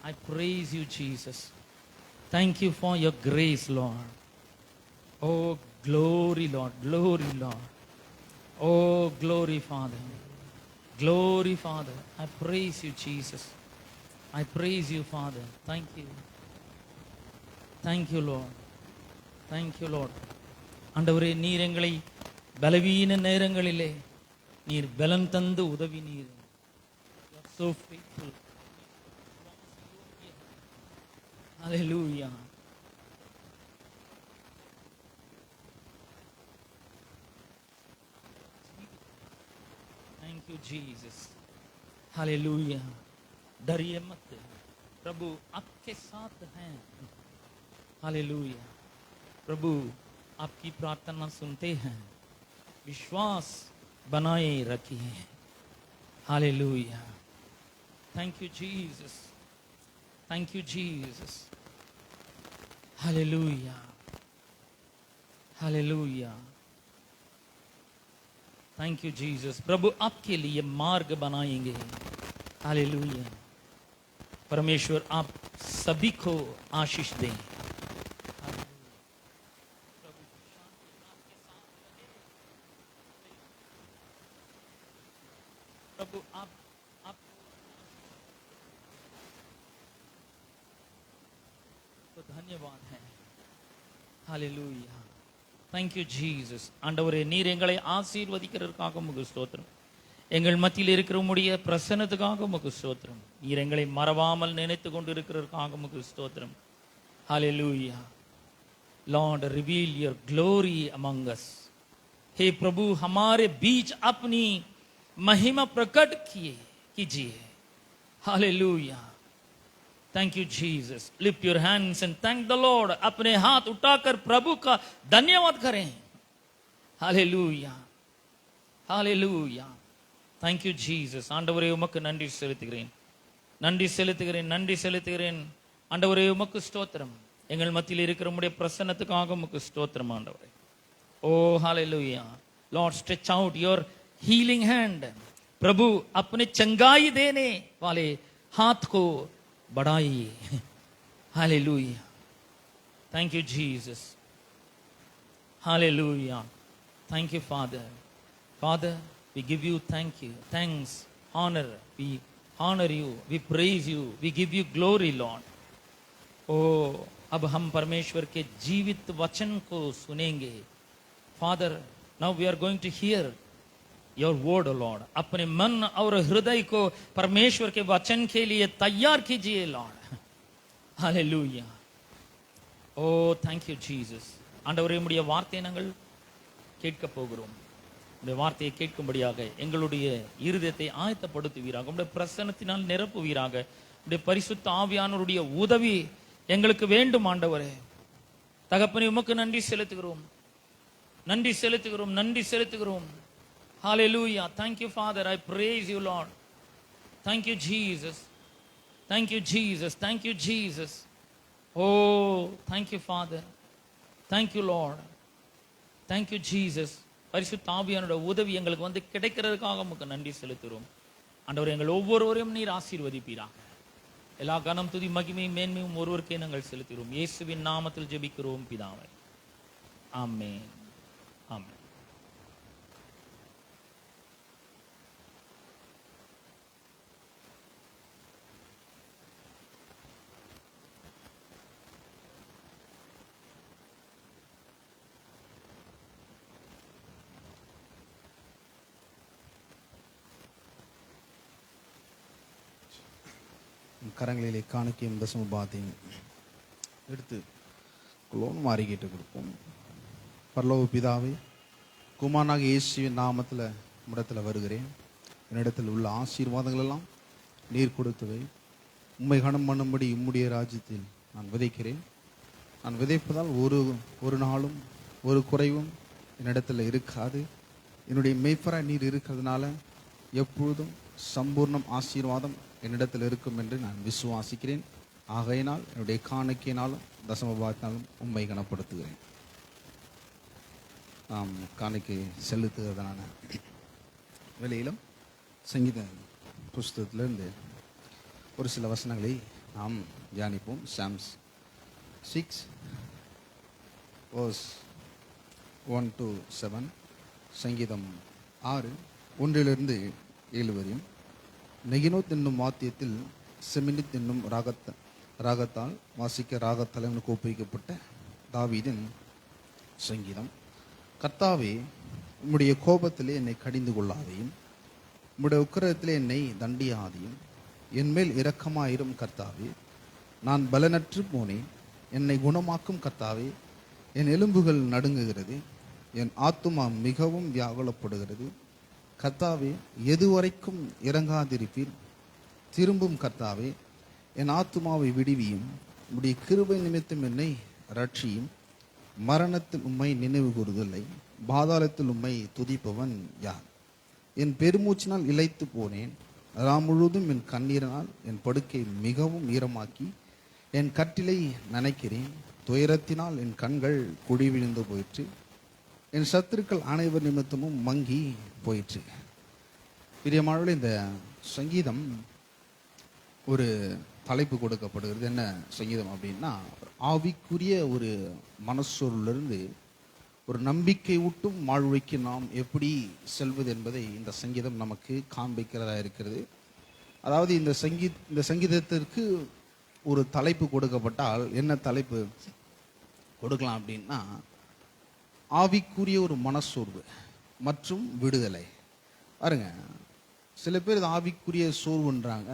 I praise you, Jesus. Thank you for your grace, Lord. Oh, glory, Lord. Glory, Lord. Oh, glory, Father. Glory, Father. I praise you, Jesus. I praise you, Father. Thank you. Thank you, Lord. Thank you, Lord. ஆண்டவரே, நீர் எங்களை பலவீன நேரங்களிலே நீர் பலன் தந்து உதவினீர். So faithful. Hallelujah. Thank you, Jesus. Hallelujah. डरिए मत, प्रभु आपके साथ हैं. Hallelujah. प्रभु आपकी प्रार्थना सुनते हैं, विश्वास बनाए रखिए. Hallelujah. Thank you, Jesus. Thank you, Jesus. Hallelujah. Hallelujah. Thank you, Jesus. प्रभु आपके लिए मार्ग बनाएंगे. Hallelujah. परमेश्वर आप सभी को आशीष दें. प्रभु आप तो धन्यवाद है. Hallelujah. Thank you, Jesus. ஆண்டவரே, நீர் எங்களை ஆசீர்வதிக்கிறதற்காக உமக்கு ஸ்தோத்திரம். எங்கள் மத்தியில் இருக்கிற உம்முடைய பிரசன்னத்துக்காக உமக்கு ஸ்தோத்திரம். நீர் எங்களை மறவாமல் நினைத்து கொண்டு இருக்கிறதற்காக உமக்கு ஸ்தோத்திரம். Hallelujah. Lord, reveal your glory among us. हे प्रभु, हमारे बीच अपनी महिमा प्रकट कीजिए. Hallelujah. Thank you, Jesus. Lift your hands and thank the Lord. अपने हाथ उठाकर प्रभु का धन्यवाद करें. Hallelujah. Hallelujah. Thank you, Jesus. ஆண்டவரே, உமக்கு நன்றி செலுத்துகிறேன். நன்றி செலுத்துகிறேன். நன்றி செலுத்துகிறேன். ஆண்டவரே, உமக்கு ஸ்தோத்திரம். எங்கள் மத்தியில் இருக்கிற உம்முடைய பிரசன்னத்துக்காக உமக்கு ஸ்தோத்திரம் ஆண்டவரே. Oh, hallelujah. Lord, stretch out your healing hand. प्रभु अपने चंगाई देने वाले हाथ को बढ़ाइए. Hallelujah. Thank you, Jesus. Hallelujah. Thank you, Father. Father, we give you thanks, honor. We honor you. We praise you. We give you glory, Lord. Oh, अब हम परमेश्वर के जीवित वचन को सुनेंगे. Father, now we are going to hear your word Lord, अपने मन और हृदय को परमेश्वर के वचन के लिए तैयार कीजिए लॉर्ड। हालेलूया। ஓ தேங்க்யூ ஜீசஸ். ஆண்டவரே, உம்முடைய வார்த்தையை நாங்கள் கேட்க போகிறோம். உம்முடைய வார்த்தையை கேட்கும்படியாக எங்களுடைய இருதயத்தை ஆயத்தப்படுத்துவீராக. உம்முடைய பிரசன்னத்தினால் நிரப்புவீராக. உம்முடைய பரிசுத்த ஆவியானவருடைய உதவி எங்களுக்கு வேண்டும் ஆண்டவரே. தகப்பனே, உமக்கு நன்றி செலுத்துகிறோம், நன்றி செலுத்துகிறோம், நன்றி செலுத்துகிறோம். ஹalleluya. Thank you Father, I praise you Lord. Thank you Jesus, thank you Jesus, thank you Jesus. Oh thank you Father, thank you Lord, thank you Jesus. பரிசுத்த ஆவியானவருடைய உதவி எங்களுக்கு வந்து கிடைக்கிறதுக்காக உமக்கு நன்றி செலுத்துகிறோம் ஆண்டவரே. எங்கள் ஒவ்வொருவரையும் நீர் ஆசீர்வதிப்பீராக. எல்லா கனம் துதி மகிமையும் மேன்மையும் ஒருவருக்கே நாங்கள் செலுத்துகிறோம். இயேசுவின் நாமத்தில் ஜெபிக்கிறோம் பிதாவே, ஆமென், ஆமென். கரங்களிலே காணிக்கையும் தசம பாத்தையும் எடுத்து குலோன் மாறிக்கிட்டு கொடுப்போம். பரலோக பிதாவே, குமாரனாக இயேசுவின் நாமத்தில் உம்மிடத்தில் வருகிறேன். என்னிடத்தில் உள்ள ஆசீர்வாதங்கள் எல்லாம் நீர் கொடுத்தவை. உம்மை கனம் பண்ணும்படி உம்முடைய ராஜ்யத்தில் நான் விதைக்கிறேன். நான் விதைப்பதால் ஒரு நாளும் ஒரு குறைவும் என்னிடத்தில் இருக்காது. என்னுடைய மேய்ப்பராய் நீர் இருக்கிறதுனால எப்பொழுதும் சம்பூர்ணம் ஆசீர்வாதம் என்னிடத்தில் இருக்கும் என்று நான் விசுவாசிக்கிறேன். ஆகையினால் என்னுடைய காணிக்கையினாலும் தசமபாத்தினாலும் உம்மை கனப்படுத்துகிறேன். நாம் காணிக்கை செலுத்துகிறதான வேளையிலும் சங்கீத புஸ்தகத்திலிருந்து ஒரு சில வசனங்களை நாம் தியானிப்போம். சாம்ஸ் 6:1-7, சங்கீதம் 6:1-7 வரையும். நெகினோத் என்னும் வாத்தியத்தில் செமினித் என்னும் ராகத்தால் வாசிக்க ராகத்தலைவனுக்கு ஒப்புவிக்கப்பட்ட தாவீதின் சங்கீதம். கர்த்தாவே, உம்முடைய கோபத்திலே என்னை கடிந்து கொள்ளாதையும், உம்முடைய உக்கிரத்திலே என்னை தண்டியாதையும். என் மேல் இரக்கமாயிரும் கர்த்தாவே. நான் பலனற்று போனேன், என்னை குணமாக்கும் கர்த்தாவே. என் எலும்புகள் நடுங்குகிறது, என் ஆத்துமா மிகவும் வியாகுலப்படுகிறது. கர்த்தாவே, எதுவரைக்கும் இறங்காதிருப்பீர்? திரும்பும் கர்த்தாவே, என் ஆத்துமாவை விடுவியும். உம்முடைய கிருபை நிமித்தம் என்னை ரட்சியும். மரணத்தில் உம்மை நினைவு கூறுதலை, பாதாளத்தில் உம்மை துதிப்பவன் யார்? என் பெருமூச்சினால் இளைத்து போனேன். முழுவதும் என் கண்ணீரினால் என் படுக்கை மிகவும் ஈரமாக்கி என் கட்டிலை நனைக்கிறேன். துயரத்தினால் என் கண்கள் குழி விழுந்து போயிற்று. என் சத்துருக்கள் அனைவர் நிமித்தமும் மங்கி போயிற்று. பிரியமானவர்களே, இந்த சங்கீதம் ஒரு தலைப்பு கொடுக்கப்படுகிறது. என்ன சங்கீதம் அப்படின்னா, ஆவிக்குரிய ஒரு மனசொருளிலிருந்து ஒரு நம்பிக்கை ஊட்டும் வாழ்வைக்கு நாம் எப்படி செல்வது என்பதை இந்த சங்கீதம் நமக்கு காண்பிக்கிறதா இருக்கிறது. அதாவது இந்த சங்கீதத்திற்கு ஒரு தலைப்பு கொடுக்கப்பட்டால் என்ன தலைப்பு கொடுக்கலாம் அப்படின்னா, ஆவிக்குரிய ஒரு மனசோர்வு மற்றும் விடுதலை. பாருங்க, சில பேர் இது ஆவிக்குரிய சோர்வுன்றாங்க.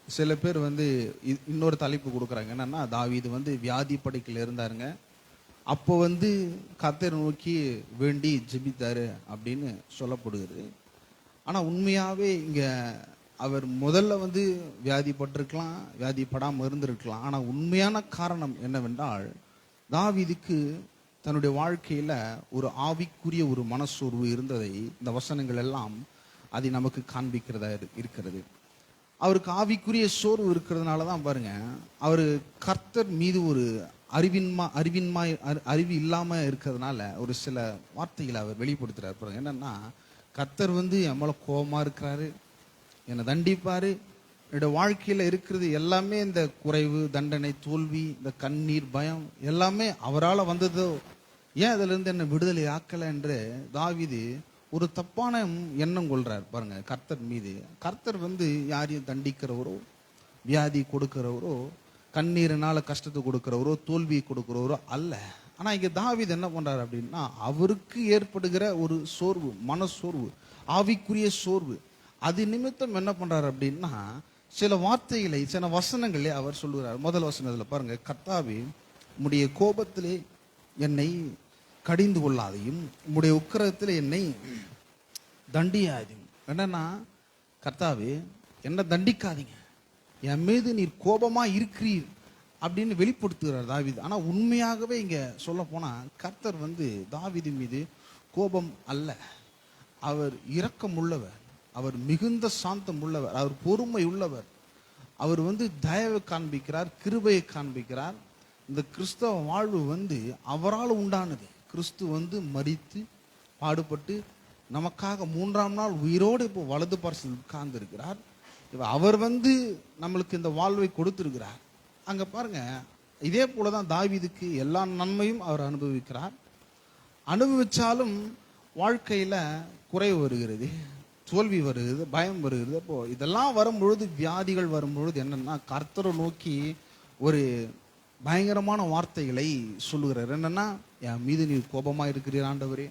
சில பேர் இன்னொரு தலைப்பு கொடுக்குறாங்க. என்னன்னா, தாவீது வியாதி படுக்கையில் இருந்தாருங்க. அப்போ கர்த்தரை நோக்கி வேண்டி ஜெபித்தாரு அப்படின்னு சொல்லப்படுகிறது. ஆனால் உண்மையாகவே இங்கே அவர் முதல்ல வியாதிப்பட்டிருக்கலாம், வியாதிப்படாமல் இருந்திருக்கலாம். ஆனால் உண்மையான காரணம் என்னவென்றால், தாவீதுக்கு தன்னுடைய வாழ்க்கையில் ஒரு ஆவிக்குரிய ஒரு மனசோர்வு இருந்ததை இந்த வசனங்கள் எல்லாம் அதை நமக்கு காண்பிக்கிறதா இருக்கிறது. அவருக்கு ஆவிக்குரிய சோர்வு இருக்கிறதுனால தான் பாருங்க, அவர் கர்த்தர் மீது ஒரு அறிவு இல்லாமல் இருக்கிறதுனால ஒரு சில வார்த்தைகளை அவர் வெளிப்படுத்துறாரு. பாருங்க, என்னன்னா, கர்த்தர் என் மேலே கோபமாக இருக்கிறாரு, என்னை தண்டிப்பாரு, என்னோட வாழ்க்கையில் இருக்கிறது எல்லாமே இந்த குறைவு, தண்டனை, தோல்வி, இந்த கண்ணீர், பயம் எல்லாமே அவரால் வந்ததோ, ஏன் அதிலிருந்து என்னை விடுதலை ஆக்கலை என்று தாவீது ஒரு தப்பான எண்ணம் கொள்றார். பாருங்க, கர்த்தர் மீது. கர்த்தர் யாரையும் தண்டிக்கிறவரோ, வியாதி கொடுக்கிறவரோ, கண்ணீரினால கஷ்டத்தை கொடுக்கிறவரோ, தோல்வி கொடுக்கிறவரோ அல்ல. ஆனா இங்க தாவீது என்ன பண்றாரு அப்படின்னா, அவருக்கு ஏற்படுகிற ஒரு சோர்வு, மனசோர்வு, ஆவிக்குரிய சோர்வு. அது நிமித்தம் என்ன பண்றாரு அப்படின்னா, சில வார்த்தைகளை, சில வசனங்களே அவர் சொல்லுகிறார். முதல் வசனத்துல பாருங்க, கர்த்தாவே உம்முடைய கோபத்திலே என்னை கடிந்து கொள்ளாதையும் உம்முடைய உக்கிரத்திலே என்னை தண்டியாதையும். என்னன்னா, கர்த்தாவே என்ன தண்டிக்காதீங்க, என் மீது நீர் கோபமா இருக்கிறீர் அப்படின்னு வெளிப்படுத்துகிறார் தாவீது. ஆனா உண்மையாகவே இங்க சொல்ல போனா கர்த்தர் தாவீது மீது கோபம் அல்ல, அவர் இரக்கம் உள்ளவர், அவர் மிகுந்த சாந்தம் உள்ளவர், அவர் பொறுமை உள்ளவர், அவர் தயவை காண்பிக்கிறார், கிருபையை காண்பிக்கிறார். இந்த கிறிஸ்தவ வாழ்வு அவரால் உண்டானது. கிறிஸ்து மரித்து பாடுபட்டு நமக்காக 3ஆம் நாள் உயிரோடு இப்போ வலது பார்சல் உட்கார்ந்து இருக்கிறார். அவர் நம்மளுக்கு இந்த வாழ்வை கொடுத்திருக்கிறார். அங்க பாருங்க, இதே போலதான் தாவீதுக்கு எல்லா நன்மையும் அவர் அனுபவிக்கிறார். அனுபவிச்சாலும் வாழ்க்கையில குறைவு வருகிறது, தோல்வி வருகிறது, பயம் வருகிறது. அப்போ இதெல்லாம் வரும்பொழுது, வியாதிகள் வரும்பொழுது என்னன்னா, கர்த்தரை நோக்கி ஒரு பயங்கரமான வார்த்தைகளை சொல்லுகிறார். என்னன்னா, என் மீது நீ கோபமா இருக்கிறீர் ஆண்டவரே,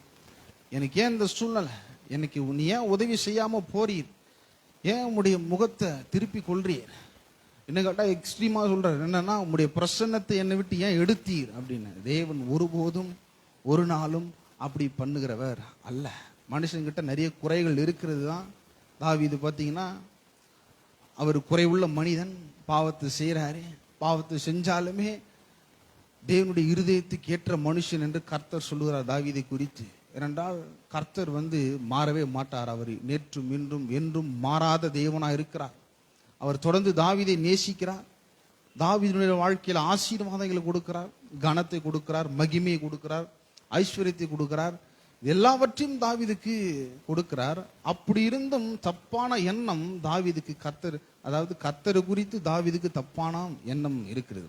எனக்கு ஏன் இந்த சூழ்நிலை, எனக்கு நீ ஏன் உதவி செய்யாம போறீர், ஏன் உம்முடைய முகத்தை திருப்பி கொள்றீர், என்ன கேட்டா எக்ஸ்ட்ரீமா சொல்றாரு. என்னன்னா, உம்முடைய பிரசன்னத்தை என்னை விட்டு ஏன் எடுத்தீர் அப்படின்னு. தேவன் ஒருபோதும் ஒரு நாளும் அப்படி பண்ணுகிறவர் அல்ல. மனுஷன்கிட்ட நிறைய குறைகள் இருக்கிறது தான். தாவீது பார்த்தீங்கன்னா, அவர் குறைவுள்ள மனிதன், பாவத்தை செய்கிறாரு. பாவத்தை செஞ்சாலுமே தேவனுடைய இருதயத்துக்கு ஏற்ற மனுஷன் என்று கர்த்தர் சொல்லுகிறார் தாவீதை குறித்து. ஏனென்றால் கர்த்தர் மாறவே மாட்டார். அவர் நேற்றும் இன்றும் என்றும் மாறாத தேவனாக இருக்கிறார். அவர் தொடர்ந்து தாவீதை நேசிக்கிறார். தாவீதுடைய வாழ்க்கையில் ஆசீர்வாதங்களை கொடுக்கிறார், கனத்தை கொடுக்கிறார், மகிமையை கொடுக்கிறார், ஐஸ்வர்யத்தை கொடுக்கிறார், எல்லாவற்றையும் தாவீதுக்கு கொடுக்கிறார். அப்படி இருந்தும் தப்பான எண்ணம் தாவீதுக்கு கர்த்தர் குறித்து தாவீதுக்கு தப்பான எண்ணம் இருக்கிறது.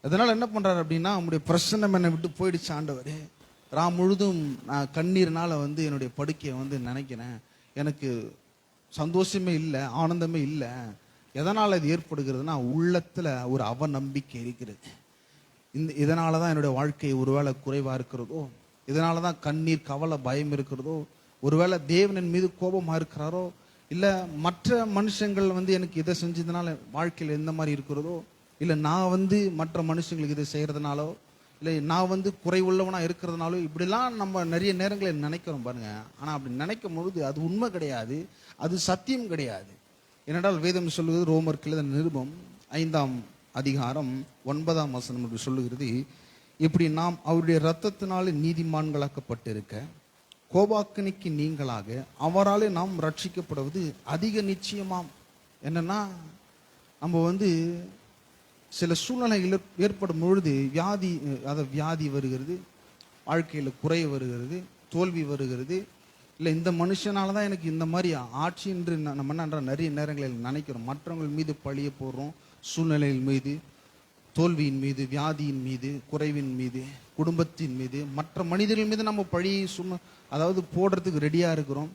அதனால என்ன பண்றாரு அப்படின்னா, உங்களுடைய பிரசன்னம் என்னை விட்டு போயிடுச்சு ஆண்டவரே, ராம் முழுதும் நான் கண்ணீர்னால என்னுடைய படுக்கையை நினைக்கிறேன், எனக்கு சந்தோஷமே இல்லை, ஆனந்தமே இல்லை. எதனால இது ஏற்படுகிறதுனா, உள்ளத்துல ஒரு அவநம்பிக்கை இருக்கிறது. இதனாலதான் என்னுடைய வாழ்க்கை ஒருவேளை குறைவா இருக்கிறதோ, இதனாலதான் கண்ணீர், கவலை, பயம் இருக்கிறதோ, ஒருவேளை தேவனின் மீது கோபமா இருக்கிறாரோ, இல்ல மற்ற மனுஷங்கள் எனக்கு இதை செஞ்சதுனால வாழ்க்கையில் எந்த மாதிரி இருக்கிறதோ, இல்ல நான் மற்ற மனுஷங்களுக்கு இதை செய்யறதுனாலோ, இல்லை நான் குறைவுள்ளவனா இருக்கிறதுனாலோ, இப்படிலாம் நம்ம நிறைய நேரங்களில் நினைக்கிறோம் பாருங்க. ஆனா அப்படி நினைக்கும் பொழுது அது உண்மை கிடையாது, அது சத்தியம் கிடையாது. ஏனென்றால் வேதம் சொல்லுவது, ரோமர் நிருபம் 5ஆம் அதிகாரம் 9ஆம் வசனம் என்று சொல்லுகிறது, இப்படி நாம் அவருடைய இரத்தத்தினாலே நீதிமான்களாக்கப்பட்டிருக்க கோபாக்கினிக்கு நீங்களாக அவராலே நாம் ரட்சிக்கப்படுவது அதிக நிச்சயமாம். என்னன்னா, நம்ம சில சூழ்நிலைகள் ஏற்படும் பொழுது வியாதி வருகிறது, வாழ்க்கையில் குறை வருகிறது, தோல்வி வருகிறது. இல்லை இந்த மனுஷனால தான் எனக்கு இந்த மாதிரி ஆட்சி என்று நம்ம என்ன நிறைய நேரங்களில் நினைக்கிறோம். மற்றவங்கள் மீது பழிய போடுறோம், சூழ்நிலையின் மீது, தோல்வியின் மீது, வியாதியின் மீது, குறைவின் மீது, குடும்பத்தின் மீது, மற்ற மனிதர்கள் மீது நம்ம பழியை போடுறதுக்கு ரெடியா இருக்கிறோம்.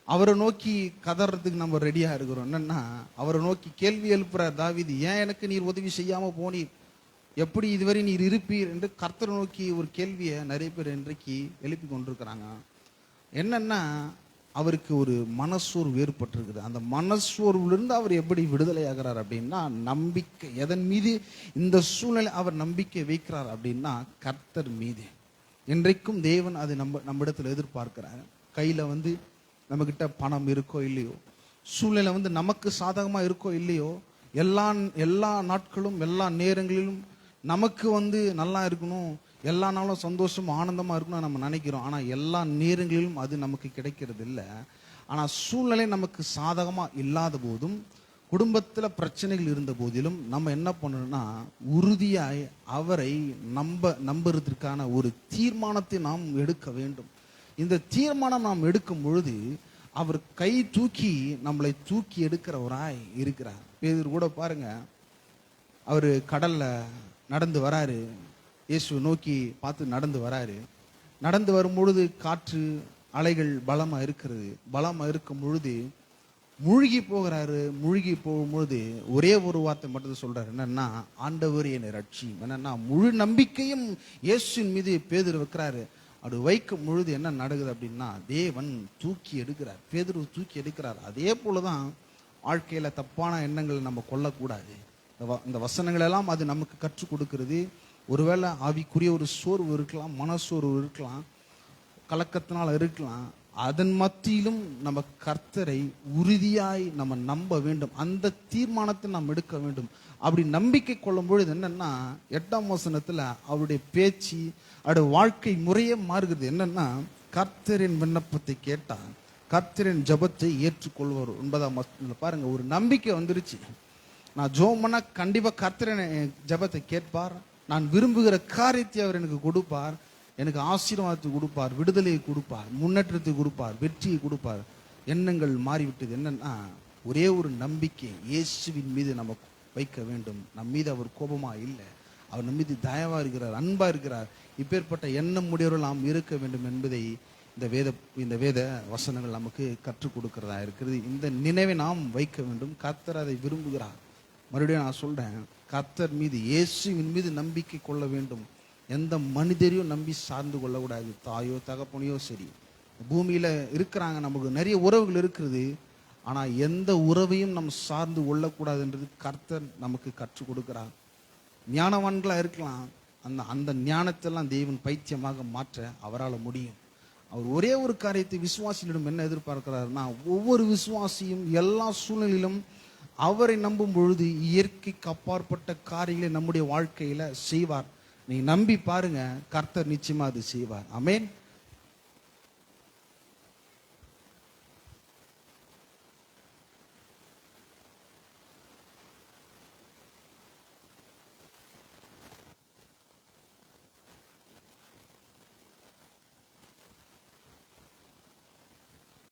அவரை நோக்கி கதறதுக்கு நம்ம ரெடியா இருக்கிறோம். என்னன்னா, அவரை நோக்கி கேள்வி எழுப்புறார் தாவீது, ஏன் எனக்கு நீர் உதவி செய்யாம போனீர், எப்படி இதுவரை நீர் இருப்பீர் என்று கர்த்தரை நோக்கி ஒரு கேள்வியை நிறைய பேர் இன்றைக்கு எழுப்பி கொண்டிருக்கிறாங்க. என்னன்னா, அவருக்கு ஒரு மனசோர்வு ஏற்பட்டிருக்குது. அந்த மனசோர்விலிருந்து அவர் எப்படி விடுதலை ஆகிறார் அப்படின்னா, நம்பிக்கை. எதன் மீது இந்த சூழ்நிலை அவர் நம்பிக்கை வைக்கிறார் அப்படின்னா, கர்த்தர் மீது. இன்றைக்கும் தேவன் அது நம்மிடத்தில் எதிர்பார்க்கிறார். கையில நம்ம கிட்ட பணம் இருக்கோ இல்லையோ, சூழ்நிலை நமக்கு சாதகமா இருக்கோ இல்லையோ, எல்லா நாட்களும் எல்லா நேரங்களிலும் நமக்கு நல்லா இருக்கணும், எல்லா நாளும் சந்தோஷம் ஆனந்தமா இருக்கணும் நம்ம நினைக்கிறோம். ஆனா எல்லா நேரங்களிலும் அது நமக்கு கிடைக்கிறது இல்லை. ஆனா சூழ்நிலை நமக்கு சாதகமா இல்லாத போதும், குடும்பத்துல பிரச்சனைகள் இருந்த போதிலும் நம்ம என்ன பண்ணணும்னா, உறுதியாய் அவரை நம்புறதுக்கான ஒரு தீர்மானத்தை நாம் எடுக்க வேண்டும். இந்த தீர்மானம் நாம் எடுக்கும் பொழுது அவர் கை தூக்கி நம்மளை தூக்கி எடுக்கிறவராய் இருக்கிறார். பேதுரு கூட பாருங்க, அவரு கடல்ல நடந்து வராரு, இயேசு நோக்கி பார்த்து நடந்து வராரு. நடந்து வரும்பொழுது காற்று அலைகள் பலமா இருக்கிறது. பலமா இருக்கும் பொழுது மூழ்கி போகிறாரு. மூழ்கி போகும்பொழுது ஒரே ஒரு வார்த்தை மட்டும் சொல்றாரு, என்னன்னா, ஆண்டவர் என்னை ரட்சியும். என்னன்னா, முழு நம்பிக்கையும் இயேசுவின் மீது பேதுரு வைக்கிறாரு. அப்படி வைக்கும் பொழுது என்ன நடக்குது அப்படின்னா தேவன் தூக்கி எடுக்கிறார், பேதுரு தூக்கி எடுக்கிறார். அதே போலதான் வாழ்க்கையில தப்பான எண்ணங்களை நம்ம கொள்ளக்கூடாது. இந்த வசனங்கள் எல்லாம் அது நமக்கு கற்றுக் கொடுக்கிறது. ஒருவேளை ஆவிக்குரிய ஒரு சோர்வு இருக்கலாம், மனசோர்வு இருக்கலாம், கலக்கத்தினால இருக்கலாம். அதன் மத்தியிலும் நம்ம கர்த்தரை உறுதியாய் நம்ம நம்ப வேண்டும். அந்த தீர்மானத்தை நாம் எடுக்க வேண்டும். அப்படி நம்பிக்கை கொள்ளும் பொழுது என்னன்னா 8ஆம் வசனத்துல அவருடைய பேச்சு, அவருடைய வாழ்க்கை முறையே மாறுகிறது. என்னன்னா கர்த்தரின் விண்ணப்பத்தை கேட்டார், கர்த்தரின் ஜெபத்தை ஏற்றுக்கொள்வார். 9ஆம் வசனத்துல பாருங்க, ஒரு நம்பிக்கை வந்துருச்சு. நான் ஜெபம் பண்ணா கண்டிப்பா கர்த்தரின் ஜெபத்தை கேட்பார், நான் விரும்புகிற காரியத்தை அவர் எனக்கு கொடுப்பார், எனக்கு ஆசீர்வாதத்தை கொடுப்பார், விடுதலையை கொடுப்பார், முன்னேற்றத்தை கொடுப்பார், வெற்றியை கொடுப்பார். எண்ணங்கள் மாறிவிட்டது. என்னன்னா ஒரே ஒரு நம்பிக்கை, இயேசுவின் மீது நம்ம வைக்க வேண்டும். நம் மீது அவர் கோபமா இல்லை, அவர் நம் மீது தயவா இருக்கிறார், அன்பா இருக்கிறார். இப்பேற்பட்ட எண்ணம் உடையவர்கள் நாம் இருக்க வேண்டும் என்பதை இந்த வேத வசனங்கள் நமக்கு கற்றுக் கொடுக்கிறதா இருக்கிறது. இந்த நினைவை நாம் வைக்க வேண்டும். கர்த்தர் அதை விரும்புகிறார். மறுபடியும் நான் சொல்றேன், கர்த்தர் மீது, இயேசுவின் மீது நம்பிக்கை கொள்ள வேண்டும். எந்த மனிதரையும் நம்பி சார்ந்து கொள்ளக்கூடாது. தாயோ தகப்பனையோ சரி, பூமியில இருக்கிறாங்க, நமக்கு நிறைய உறவுகள் இருக்கிறது. ஆனா எந்த உறவையும் நம்ம சார்ந்து கொள்ளக்கூடாதுன்றது கர்த்தர் நமக்கு கற்றுக் கொடுக்கிறார். ஞானவான்களா இருக்கலாம், அந்த ஞானத்தெல்லாம் தேவன் பைத்தியமாக மாற்ற அவரால் முடியும். அவர் ஒரே ஒரு காரியத்தை விசுவாசியிடம் என்ன எதிர்பார்க்கிறாருன்னா, ஒவ்வொரு விசுவாசியும் எல்லா சூழ்நிலையிலும் அவரை நம்பும் பொழுது இயற்கைக்கு அப்பாற்பட்ட காரியங்களை நம்முடைய வாழ்க்கையில செய்வார். நீங்க நம்பி பாருங்க, கர்த்தர் நிச்சயமா அது செய்வார். ஆமென்.